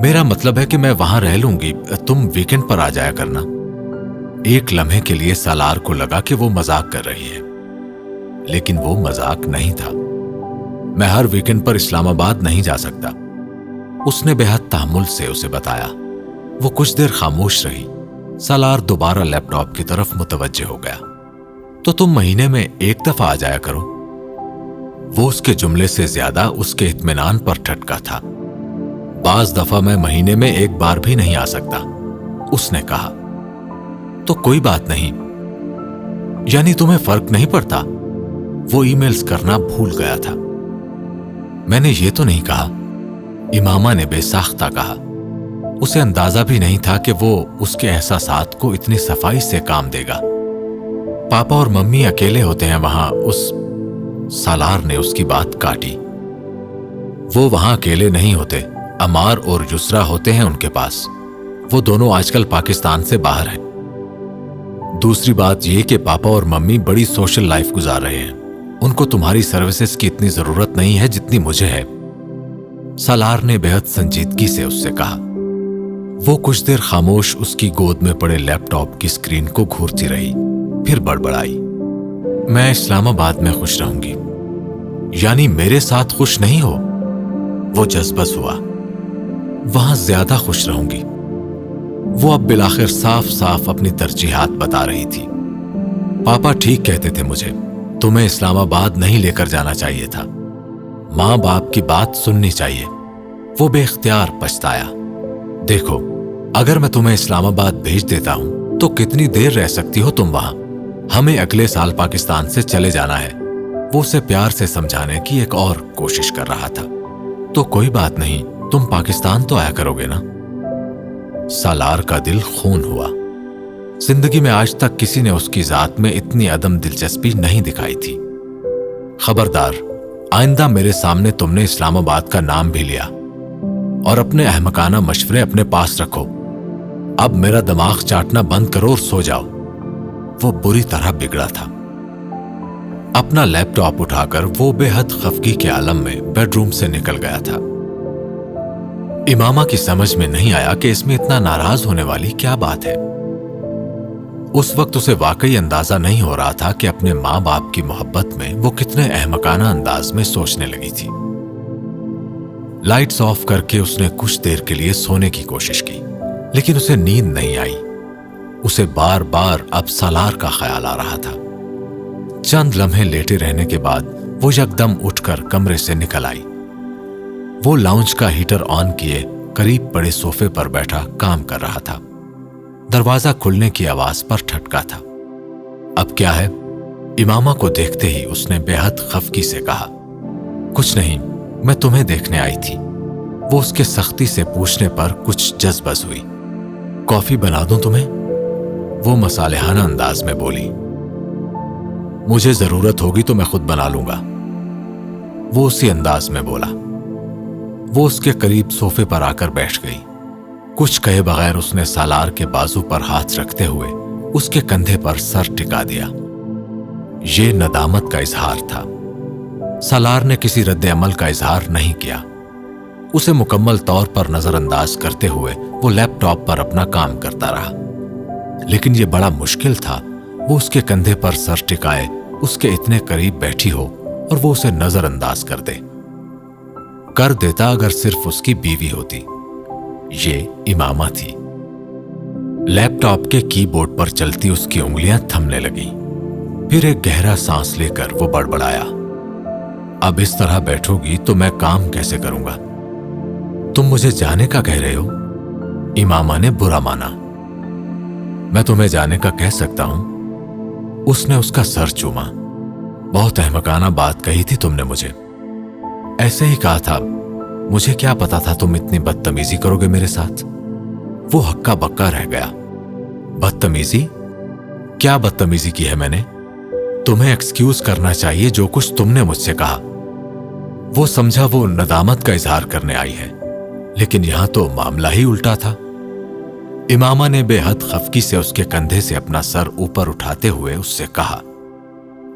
मेरा मतलब है कि मैं वहां रह लूंगी, तुम वीकेंड पर आ जाया करना। एक लम्हे के लिए सालार को लगा कि वो मजाक कर रही है, लेकिन वो मजाक नहीं था। मैं हर वीकेंड पर इस्लामाबाद नहीं जा सकता, उसने बेहद तहम्मुल से उसे बताया। वो कुछ देर खामोश रही। सालार दोबारा लैपटॉप की तरफ मुतवज्जे हो गया। तो तुम महीने में एक दफा आ जाया करो। वो उसके जुमले से ज्यादा उसके इत्मीनान पर ठटका था। बाज दफा मैं महीने में एक बार भी नहीं आ सकता, उसने कहा। तो कोई बात नहीं, यानी तुम्हें फर्क नहीं पड़ता? वो ईमेल्स करना भूल गया था। मैंने ये तो नहीं कहा, इमामा ने बेसाख्ता कहा। उसे अंदाजा भी नहीं था कि वो उसके एहसासात को इतनी सफाई से काम देगा। पापा और मम्मी अकेले होते हैं वहां। उस सालार ने उसकी बात काटी। वो वहां अकेले नहीं होते, अमार और युसरा होते हैं उनके पास। वो दोनों आजकल पाकिस्तान से बाहर हैं। दूसरी बात यह कि पापा और मम्मी बड़ी सोशल लाइफ गुजार रहे हैं। उनको तुम्हारी सर्विसेज की इतनी जरूरत नहीं है जितनी मुझे है, सालार ने बेहद संजीदगी से उससे कहा। वो कुछ देर खामोश उसकी गोद में पड़े लैपटॉप की स्क्रीन को घूरती रही, फिर बड़बड़ाई। मैं इस्लामाबाद में खुश रहूंगी। यानी मेरे साथ खुश नहीं हो? वो जज्बस हुआ। वहां ज्यादा खुश रहूंगी। वो अब बिलाखिर साफ साफ अपनी तरजीहात बता रही थी। पापा ठीक कहते थे मुझे, तुम्हें इस्लामाबाद नहीं लेकर जाना चाहिए था। मां बाप की बात सुननी चाहिए। वो बेख्तियार पछताया। देखो, अगर मैं तुम्हें इस्लामाबाद भेज देता हूं तो कितनी देर रह सकती हो तुम वहां? हमें अगले साल पाकिस्तान से चले जाना है। वो उसे प्यार से समझाने की एक और कोशिश कर रहा था। तो कोई बात नहीं, तुम पाकिस्तान तो आया करोगे ना? सालार का दिल खून हुआ। जिंदगी में आज तक किसी ने उसकी जात में इतनी अदम दिलचस्पी नहीं दिखाई थी। खबरदार, आइंदा मेरे सामने तुमने इस्लामाबाद का नाम भी लिया, और अपने अहमकाना मशवरे अपने पास रखो। अब मेरा दिमाग चाटना बंद करो और सो जाओ। वो बुरी तरह बिगड़ा था। अपना लैपटॉप उठाकर वो बेहद खफगी के आलम में बेडरूम से निकल गया था। इमामा की समझ में नहीं आया कि इसमें इतना नाराज होने वाली क्या बात है। उस वक्त उसे वाकई अंदाजा नहीं हो रहा था कि अपने मां बाप की मोहब्बत में वो कितने अहमकाना अंदाज में सोचने लगी थी। लाइट्स ऑफ करके उसने कुछ देर के लिए सोने की कोशिश की, लेकिन उसे नींद नहीं आई। उसे बार बार अब सालार का ख्याल आ रहा था। चंद लम्हे लेटे रहने के बाद वो यकदम उठकर कमरे से निकल आई। वो लाउंज का हीटर ऑन किए करीब पड़े सोफे पर बैठा काम कर रहा था। दरवाजा खुलने की आवाज पर ठटका था। अब क्या है? इमामा को देखते ही उसने बेहद खफगी से कहा, कुछ नहीं, मैं तुम्हें देखने आई थी। वो उसके सख्ती से पूछने पर कुछ जज्बस हुई। कॉफी बना दूं तुम्हें? वो मसालेहाना अंदाज में बोली। मुझे जरूरत होगी तो मैं खुद बना लूंगा, वो उसी अंदाज में बोला। वो उसके करीब सोफे पर आकर बैठ गई। कुछ कहे बगैर उसने सालार के बाजू पर हाथ रखते हुए उसके कंधे पर सर टिका दिया। ये नदामत का इजहार था। सालार ने किसी रद्द अमल का इजहार नहीं किया। उसे मुकम्मल तौर पर नजरअंदाज करते हुए वो लैपटॉप पर अपना काम करता रहा। लेकिन यह बड़ा मुश्किल था, वो उसके कंधे पर सर टिकाए उसके इतने करीब बैठी हो और वो उसे नजरअंदाज कर देता अगर सिर्फ उसकी बीवी होती। ये इमामा थी। लैपटॉप के कीबोर्ड पर चलती उसकी उंगलियां थमने लगी। फिर एक गहरा सांस लेकर वो बड़बड़ाया, अब इस तरह बैठोगी तो मैं काम कैसे करूंगा? तुम मुझे जाने का कह रहे हो? इमामा ने बुरा माना। मैं तुम्हें जाने का कह सकता हूं? उसने उसका सर चूमा। बहुत अहमकाना बात कही थी तुमने मुझे। ऐसे ही कहा था। मुझे क्या पता था तुम इतनी बदतमीजी करोगे मेरे साथ। वो हक्का बक्का रह गया। बदतमीजी? क्या बदतमीजी की है मैंने? तुम्हें एक्सक्यूज करना चाहिए जो कुछ तुमने मुझसे कहा। वो समझा वो नदामत का इजहार करने आई है, लेकिन यहां तो मामला ही उल्टा था। इमामा ने बेहद खफगी से उसके कंधे से अपना सर ऊपर उठाते हुए उससे कहा,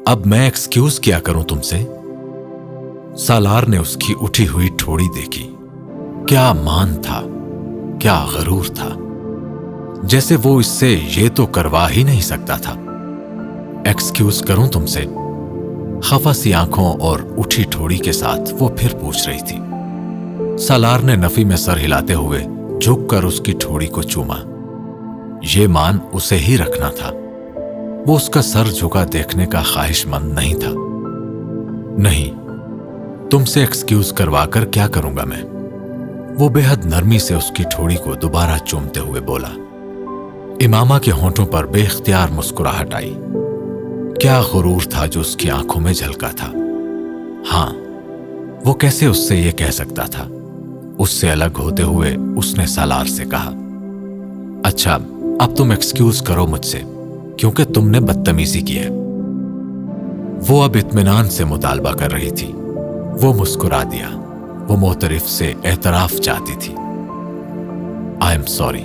अब मैं एक्सक्यूज क्या करूं तुमसे? सालार ने उसकी उठी हुई ठोड़ी देखी। क्या मान था, क्या गरूर था, जैसे वो इससे ये तो करवा ही नहीं सकता था। एक्सक्यूज करूं तुमसे? खफा सी आंखों और उठी ठोड़ी के साथ वो फिर पूछ रही थी। सालार ने नफी में सर हिलाते हुए झुककर उसकी ठोड़ी को चूमा। ये मान उसे ही रखना था। वो उसका सर झुका देखने का ख्वाहिशमंद नहीं था। नहीं, तुमसे एक्सक्यूज करवाकर क्या करूंगा मैं? वो बेहद नरमी से उसकी ठोड़ी को दोबारा चूमते हुए बोला। इमामा के होंठों पर बेख्तियार मुस्कुराहट आई। क्या गुरूर था जो उसकी आंखों में झलका था। हां, वो कैसे उससे ये कह सकता था? उससे अलग होते हुए उसने सालार से कहा, अच्छा, अब तुम एक्सक्यूज करो मुझसे, क्योंकि तुमने बदतमीजी की है। वो अब इत्मीनान से मुतालबा कर रही थी। वो मुस्कुरा दिया। वो मोहतरिफ से एतराफ चाहती थी। आई एम सॉरी,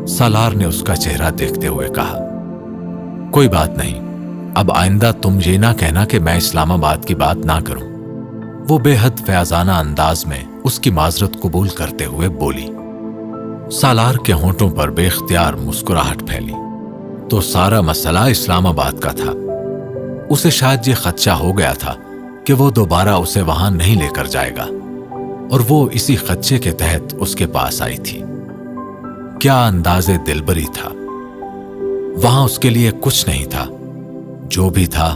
सालार ने उसका चेहरा देखते हुए कहा। कोई बात नहीं, अब आइंदा तुम ये ना कहना कि मैं इस्लामाबाद की बात ना करूं। वो बेहद फयाजाना अंदाज में उसकी माजरत कबूल करते हुए बोली। सालार के होंठों पर बेख्तियार मुस्कुराहट फैली। तो सारा मसला इस्लामाबाद का था। उसे शायद ये खदशा हो गया था कि वो दोबारा उसे वहां नहीं लेकर जाएगा, और वो इसी खदशे के तहत उसके पास आई थी। क्या अंदाजे दिलबरी था। वहां उसके लिए कुछ नहीं था, जो भी था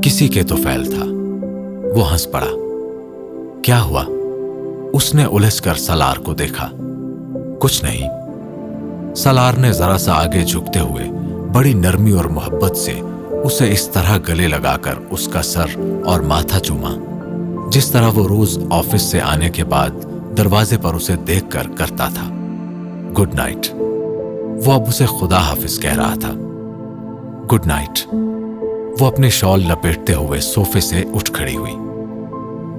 किसी के तो फैल था। वो हंस पड़ा। क्या हुआ? उसने उलझकर सलार को देखा। कुछ नहीं। सलार ने जरा सा आगे झुकते हुए बड़ी नरमी और मोहब्बत से उसे इस तरह गले लगाकर उसका सर और माथा चूमा, जिस तरह वो रोज ऑफिस से आने के बाद दरवाजे पर उसे देखकर करता था। Good night. वो अब उसे खुदा हाफिज कह रहा था। Good night. वो अपनी शॉल लपेटते हुए सोफे से उठ खड़ी हुई।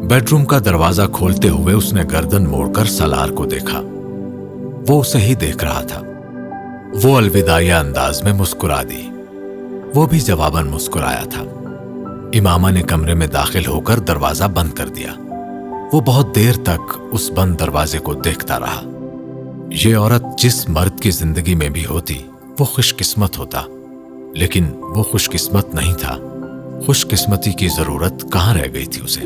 बेडरूम का दरवाजा खोलते हुए उसने गर्दन मोड़कर सलार को देखा। वो उसे ही देख रहा था। वो अलविदाइया अंदाज में मुस्कुरा दी। वो भी जवाबन मुस्कुराया था। इमामा ने कमरे में दाखिल होकर दरवाजा बंद कर दिया। वो बहुत देर तक उस बंद दरवाजे को देखता रहा। ये औरत जिस मर्द की जिंदगी में भी होती वो खुशकिस्मत होता, लेकिन वो खुशकिस्मत नहीं था। खुशकिस्मती की जरूरत कहां रह गई थी उसे।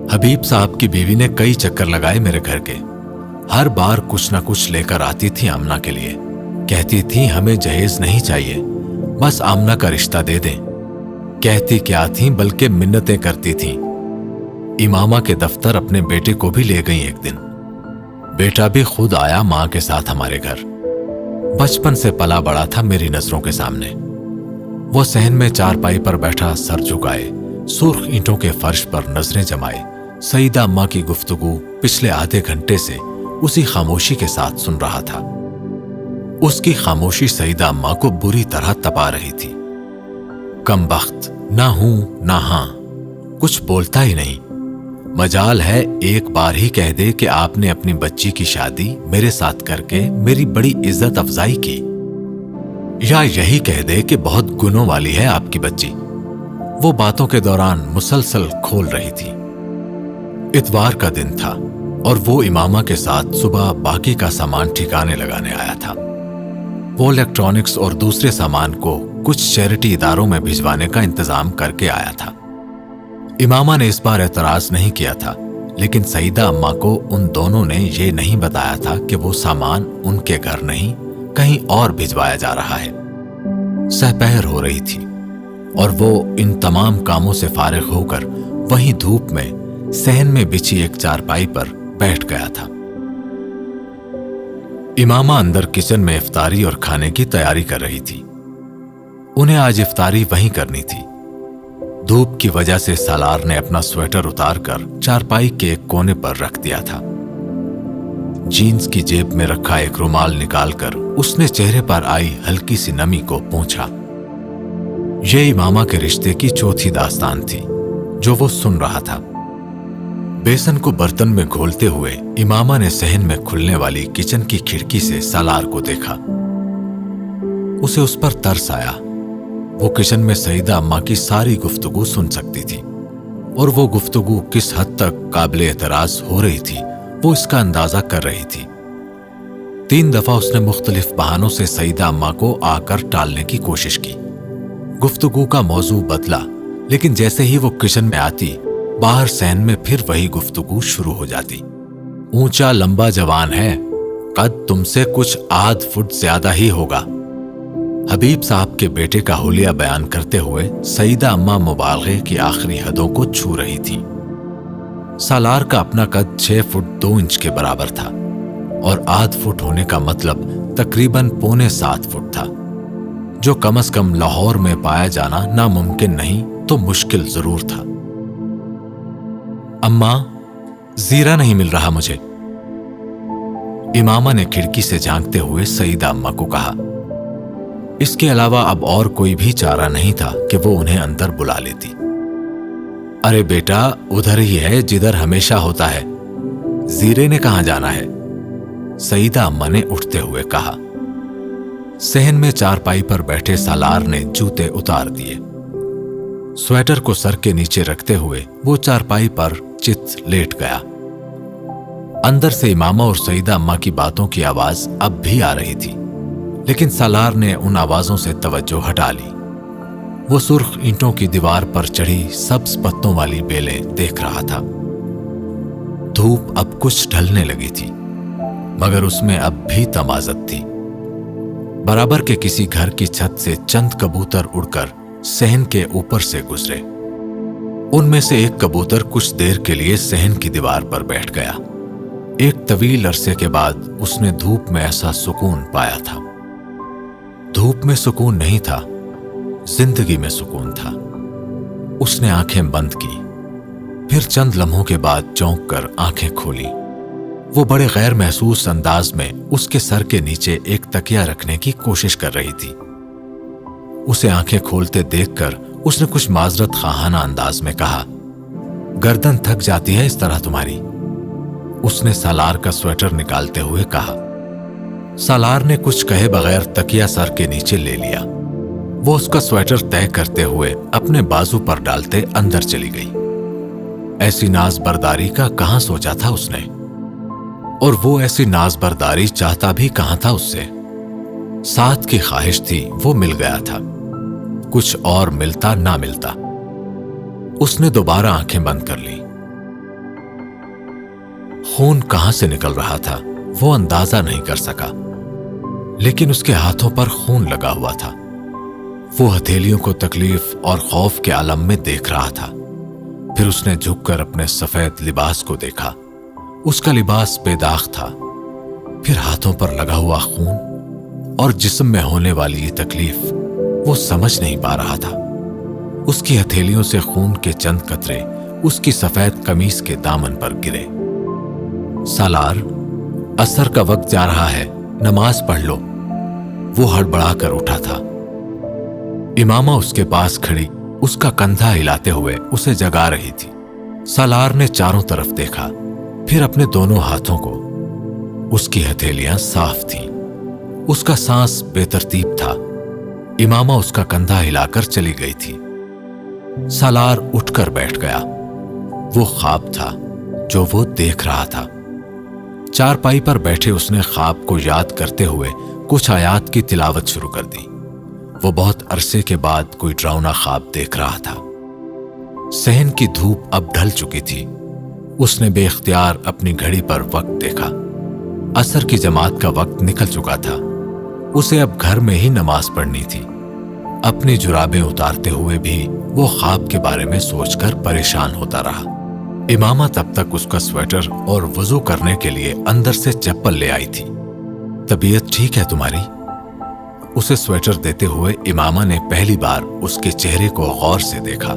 हबीब साहब की बीवी ने कई चक्कर लगाए मेरे घर के। हर बार कुछ ना कुछ लेकर आती थी आमना के लिए। कहती थी हमें जहेज नहीं चाहिए, बस आमना का रिश्ता दे दें। कहती क्या थी, बल्कि मिन्नतें करती थी। इमामा के दफ्तर अपने बेटे को भी ले गई एक दिन। बेटा भी खुद आया मां के साथ हमारे घर। बचपन से पला बड़ा था मेरी नजरों के सामने। वो सहन में चारपाई पर बैठा सर झुकाए, सुर्ख ईंटों के फर्श पर नजरें जमाए सईदा अम्मा की गुफ्तगू पिछले आधे घंटे से उसी खामोशी के साथ सुन रहा था। उसकी खामोशी सईदा अम्मा को बुरी तरह तपा रही थी। कमबख्त, ना हूं ना हां, कुछ बोलता ही नहीं। मजाल है एक बार ही कह दे कि आपने अपनी बच्ची की शादी मेरे साथ करके मेरी बड़ी इज्जत अफजाई की, या यही कह दे कि बहुत गुनों वाली है आपकी बच्ची। वो बातों के दौरान मुसलसल खोल रही थी। इतवार का दिन था और वो इमामा के साथ सुबह बाकी का सामान ठिकाने लगाने आया था। वो इलेक्ट्रॉनिक्स और दूसरे सामान को कुछ चैरिटी इदारों में भिजवाने का इंतजाम करके आया था। इमामा ने इस बार एतराज नहीं किया था, लेकिन सईदा अम्मा को उन दोनों ने ये नहीं बताया था कि वो सामान उनके घर नहीं कहीं और भिजवाया जा रहा है। सहपहर हो रही थी और वो इन तमाम कामों से फारिग होकर वहीं धूप में सहन में बिछी एक चारपाई पर बैठ गया था। इमामा अंदर किचन में इफ्तारी और खाने की तैयारी कर रही थी। उन्हें आज इफ्तारी वहीं करनी थी। धूप की वजह से सालार ने अपना स्वेटर उतारकर चारपाई के एक कोने पर रख दिया था। जीन्स की जेब में रखा एक रुमाल निकालकर उसने चेहरे पर आई हल्की सी नमी को पोंछा। ये इमामा के रिश्ते की चौथी दास्तान थी जो वो सुन रहा था। बेसन को बर्तन में घोलते हुए इमामा ने सहन में खुलने वाली किचन की खिड़की से सालार को देखा। उसे उस पर तरस आया। वो किचन में सईदा अम्मा की सारी गुफ्तगू सुन सकती थी और वो गुफ्तगू किस हद तक काबिल एतराज हो रही थी वो इसका अंदाजा कर रही थी। 3 दफा उसने मुख्तलिफ बहानों से सईदा अम्मा को आकर टालने की कोशिश की। गुफ्तगू का मौजू बदला, लेकिन जैसे ही वो किचन में आती बाहर सहन में फिर वही गुफ्तगू शुरू हो जाती। ऊंचा लंबा जवान है, कद तुमसे कुछ आध फुट ज्यादा ही होगा। हबीब साहब के बेटे का हुलिया बयान करते हुए सईदा अम्मा मुबालगे की आखिरी हदों को छू रही थी। सालार का अपना कद 6 फुट 2 इंच के बराबर था और आध फुट होने का मतलब तकरीबन 6.25 फुट था, जो कम से कम लाहौर में पाया जाना नामुमकिन नहीं तो मुश्किल जरूर था। अम्मा, जीरा नहीं मिल रहा मुझे, इमामा ने खिड़की से झांकते हुए सईदा अम्मा को कहा। इसके अलावा अब और कोई भी चारा नहीं था कि वो उन्हें अंदर बुला लेती। अरे बेटा, उधर ही है जिधर हमेशा होता है, जीरे ने कहां जाना है, सईदा अम्मा ने उठते हुए कहा। सहन में चारपाई पर बैठे सालार ने जूते उतार दिए। स्वेटर को सर के नीचे रखते हुए वो चारपाई पर चित लेट गया। अंदर से इमामा और सईदा अम्मा की बातों की आवाज अब भी आ रही थी, लेकिन सालार ने उन आवाजों से तवज्जो हटा ली। वो सुर्ख ईंटों की दीवार पर चढ़ी सब्ज पत्तों वाली बेलें देख रहा था। धूप अब कुछ ढलने लगी थी, मगर उसमें अब भी तमाजत थी। बराबर के किसी घर की छत से चंद कबूतर उड़कर सहन के ऊपर से गुजरे। उनमें से एक कबूतर कुछ देर के लिए सहन की दीवार पर बैठ गया। एक तवील अरसे के बाद उसने धूप में ऐसा सुकून पाया था। धूप में सुकून नहीं था, जिंदगी में सुकून था। उसने आंखें बंद की, फिर चंद लम्हों के बाद चौंक कर आंखें खोली। वो बड़े गैर महसूस अंदाज में उसके सर के नीचे एक तकिया रखने की कोशिश कर रही थी। उसे आंखें खोलते देखकर उसने कुछ माजरत खाहाना अंदाज में कहा, गर्दन थक जाती है इस तरह तुम्हारी, उसने सालार का स्वेटर निकालते हुए कहा। सालार ने कुछ कहे बगैर तकिया सर के नीचे ले लिया। वो उसका स्वेटर तय करते हुए अपने बाजू पर डालते अंदर चली गई। ऐसी नाज बर्दारी का कहां सोचा था उसने, और वो ऐसी नाज बर्दारी चाहता भी कहां था उससे। साथ की ख्वाहिश थी, वो मिल गया था, कुछ और मिलता ना मिलता। उसने दोबारा आंखें बंद कर ली। खून कहां से निकल रहा था वो अंदाजा नहीं कर सका, लेकिन उसके हाथों पर खून लगा हुआ था। वो हथेलियों को तकलीफ और खौफ के आलम में देख रहा था। फिर उसने झुककर अपने सफेद लिबास को देखा। उसका लिबास बेदाग था। फिर हाथों पर लगा हुआ खून और जिस्म में होने वाली ये तकलीफ वो समझ नहीं पा रहा था। उसकी हथेलियों से खून के चंद कतरे उसकी सफेद कमीज के दामन पर गिरे। सालार, असर का वक्त जा रहा है, नमाज पढ़ लो, वो हड़बड़ाकर उठा था। इमामा उसके पास खड़ी उसका कंधा हिलाते हुए उसे जगा रही थी। सालार ने चारों तरफ देखा, फिर अपने दोनों हाथों को। उसकी हथेलियां साफ थीं, उसका सांस बेतरतीब था। इमामा उसका कंधा हिलाकर चली गई थी। सालार उठकर बैठ गया। वो ख्वाब था जो वो देख रहा था। चारपाई पर बैठे उसने ख्वाब को याद करते हुए कुछ आयात की तिलावत शुरू कर दी। वो बहुत अरसे के बाद कोई डरावना ख्वाब देख रहा था। सहन की धूप अब ढल चुकी थी। उसने बेख्तियार अपनी घड़ी पर वक्त देखा। असर की जमात का वक्त निकल चुका था। उसे अब घर में ही नमाज पढ़नी थी। अपनी जुराबें उतारते हुए भी वो ख्वाब के बारे में सोचकर परेशान होता रहा। इमामा तब तक उसका स्वेटर और वजू करने के लिए अंदर से चप्पल ले आई थी। तबीयत ठीक है तुम्हारी? उसे स्वेटर देते हुए इमामा ने पहली बार उसके चेहरे को गौर से देखा।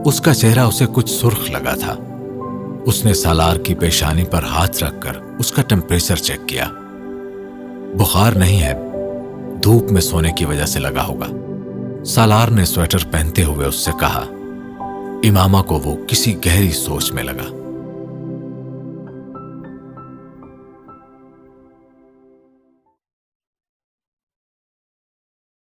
उसका चेहरा उसे कुछ सुर्ख लगा था। उसने सालार की पेशानी पर हाथ रखकर उसका टेम्परेचर चेक किया। बुखार नहीं है, धूप में सोने की वजह से लगा होगा। सालार ने स्वेटर पहनते हुए उससे कहा। इमामा को वो किसी गहरी सोच में लगा।